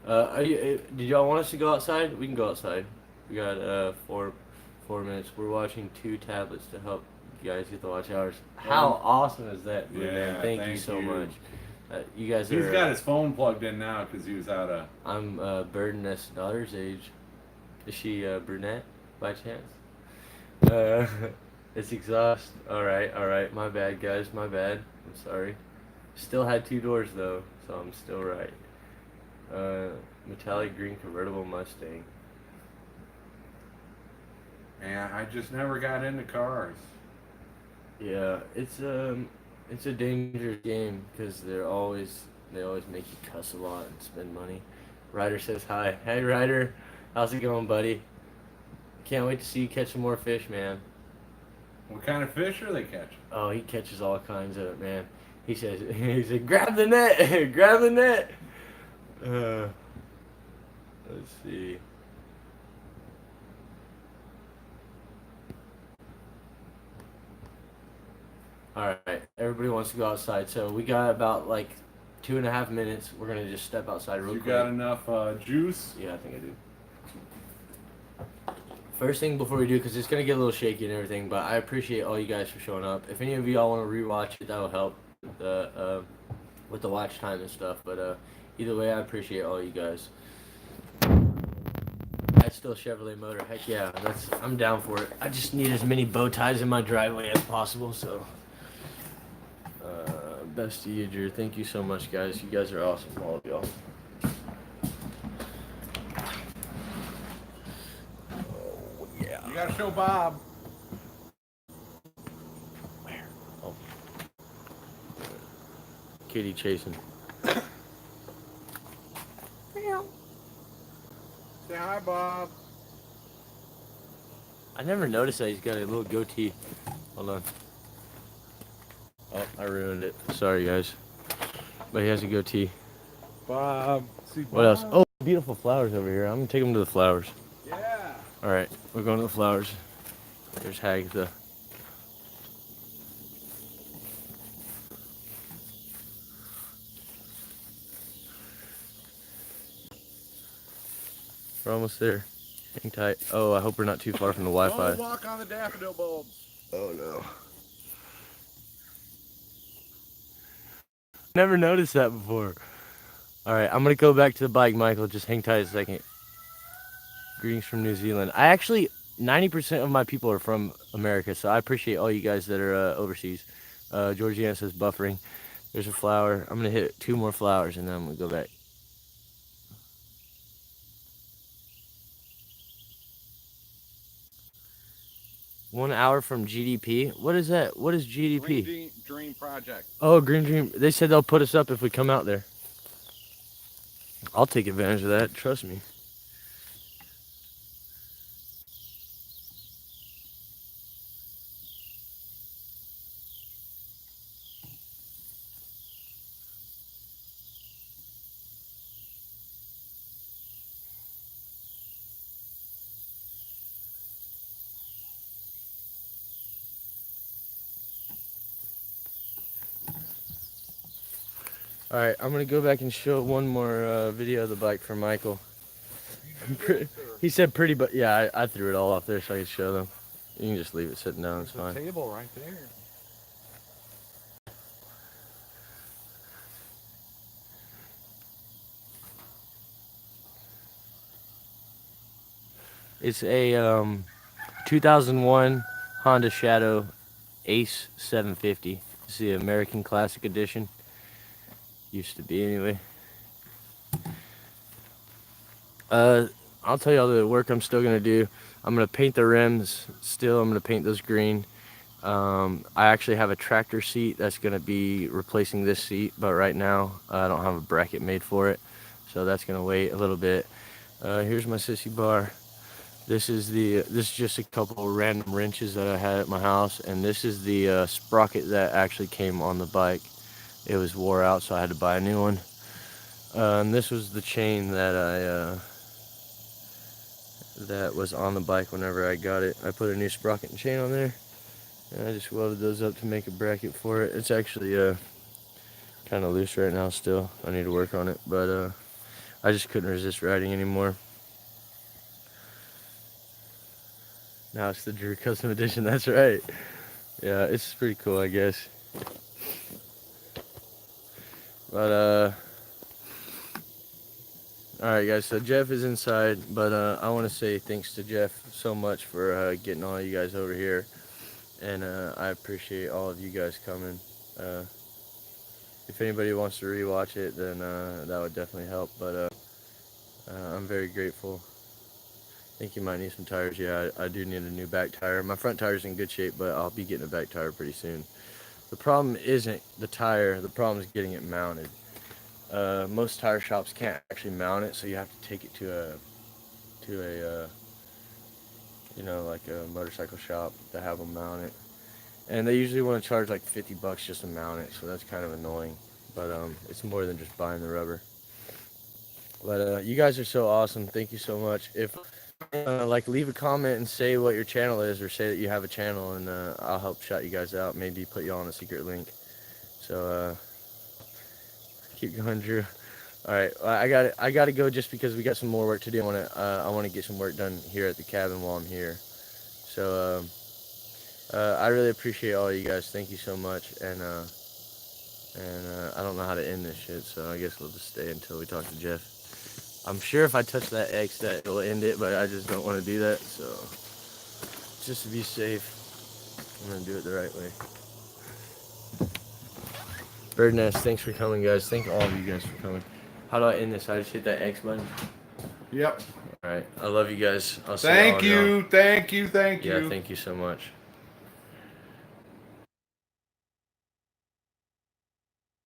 Did y'all want us to go outside? We can go outside. We got 4 minutes. We're watching 2 tablets to help you guys get the watch hours. How awesome is that, Yeah, man? Thank you so much. You guys are. He's got his phone plugged in now because he was out of. I'm Burdeness' daughter's age. Is she brunette by chance? It's exhaust. All right. My bad, guys. My bad. I'm sorry. Still had 2 doors though, so I'm still right. Metallic green convertible Mustang. Man, I just never got into cars. Yeah, it's a dangerous game because they always make you cuss a lot and spend money. Ryder says hi. Hey Ryder, how's it going, buddy? Can't wait to see you catch some more fish, man. What kind of fish are they catching? Oh, he catches all kinds of it, man. He said, grab the net, grab the net. Let's see. All right, everybody wants to go outside, so we got about like 2.5 minutes. We're gonna just step outside real quick. You got enough juice? Yeah, I think I do. First thing before we do, because it's gonna get a little shaky and everything, but I appreciate all you guys for showing up. If any of y'all want to rewatch it, that'll help with the watch time and stuff. But either way, I appreciate all you guys. That's still Chevrolet motor. Heck yeah, I'm down for it. I just need as many bow ties in my driveway as possible. So, best to you, Drew. Thank you so much, guys. You guys are awesome, all of y'all. You gotta show Bob. Where? Oh. Kitty chasing. Say hi, Bob. I never noticed that he's got a little goatee. Hold on. Oh, I ruined it. Sorry, guys. But he has a goatee. Bob. See Bob. What else? Oh, beautiful flowers over here. I'm gonna take him to the flowers. Yeah. All right, we're going to the flowers. There's Hagatha. We're almost there. Hang tight. Oh, I hope we're not too far from the Wi-Fi. Don't walk on the daffodil bulbs. Oh no. Never noticed that before. All right, I'm gonna go back to the bike, Michael. Just hang tight a second. Greetings from New Zealand. 90% of my people are from America, so I appreciate all you guys that are overseas. Georgiana says buffering. There's a flower. I'm gonna hit 2 more flowers and then I'm gonna go back. One hour from GDP. What is that? What is GDP? Green Dream Project. Oh, Green Dream. They said they'll put us up if we come out there. I'll take advantage of that. Trust me. All right, I'm gonna go back and show one more video of the bike for Michael. He said pretty, but yeah, I threw it all off there so I could show them. You can just leave it sitting down, it's fine. Table right there. It's a 2001 Honda Shadow Ace 750. It's the American Classic Edition. Used to be anyway. I'll tell you all the work I'm still gonna do. I'm gonna paint the rims still. I'm gonna paint those green. I actually have a tractor seat that's gonna be replacing this seat, but right now I don't have a bracket made for it, so that's gonna wait a little bit. Here's my sissy bar. This is just a couple of random wrenches that I had at my house, and this is the sprocket that actually came on the bike. It was wore out, so I had to buy a new one. And this was the chain that that was on the bike whenever I got it. I put a new sprocket and chain on there, and I just welded those up to make a bracket for it. It's actually kind of loose right now still. I need to work on it, but I just couldn't resist riding anymore. Now it's the Drew Custom Edition, that's right. Yeah, it's pretty cool, I guess. But, alright guys, so Jeff is inside, but I want to say thanks to Jeff so much for getting all you guys over here. And I appreciate all of you guys coming. If anybody wants to rewatch it, then that would definitely help, but I'm very grateful. I think you might need some tires. Yeah, I do need a new back tire. My front tire's in good shape, but I'll be getting a back tire pretty soon. The problem isn't the tire, the problem is getting it mounted. Most tire shops can't actually mount it, so you have to take it to a you know, like a motorcycle shop to have them mount it. And they usually want to charge like $50 just to mount it, so that's kind of annoying. But it's more than just buying the rubber. But you guys are so awesome. Thank you so much. If like, leave a comment and say what your channel is, or say that you have a channel, and I'll help shout you guys out. Maybe put you on a secret link. So keep going, Drew. All right, I got to go just because we got some more work to do. I want to get some work done here at the cabin while I'm here. So I really appreciate all you guys. Thank you so much. And I don't know how to end this shit, so I guess we'll just stay until we talk to Jeff. I'm sure if I touch that X that it'll end it, but I just don't want to do that, so just to be safe, I'm going to do it the right way. Bird Nest, thanks for coming, guys. Thank all of you guys for coming. How do I end this? I just hit that X button? Yep. Alright, I love you guys. I'll see Thank you. Yeah, thank you so much.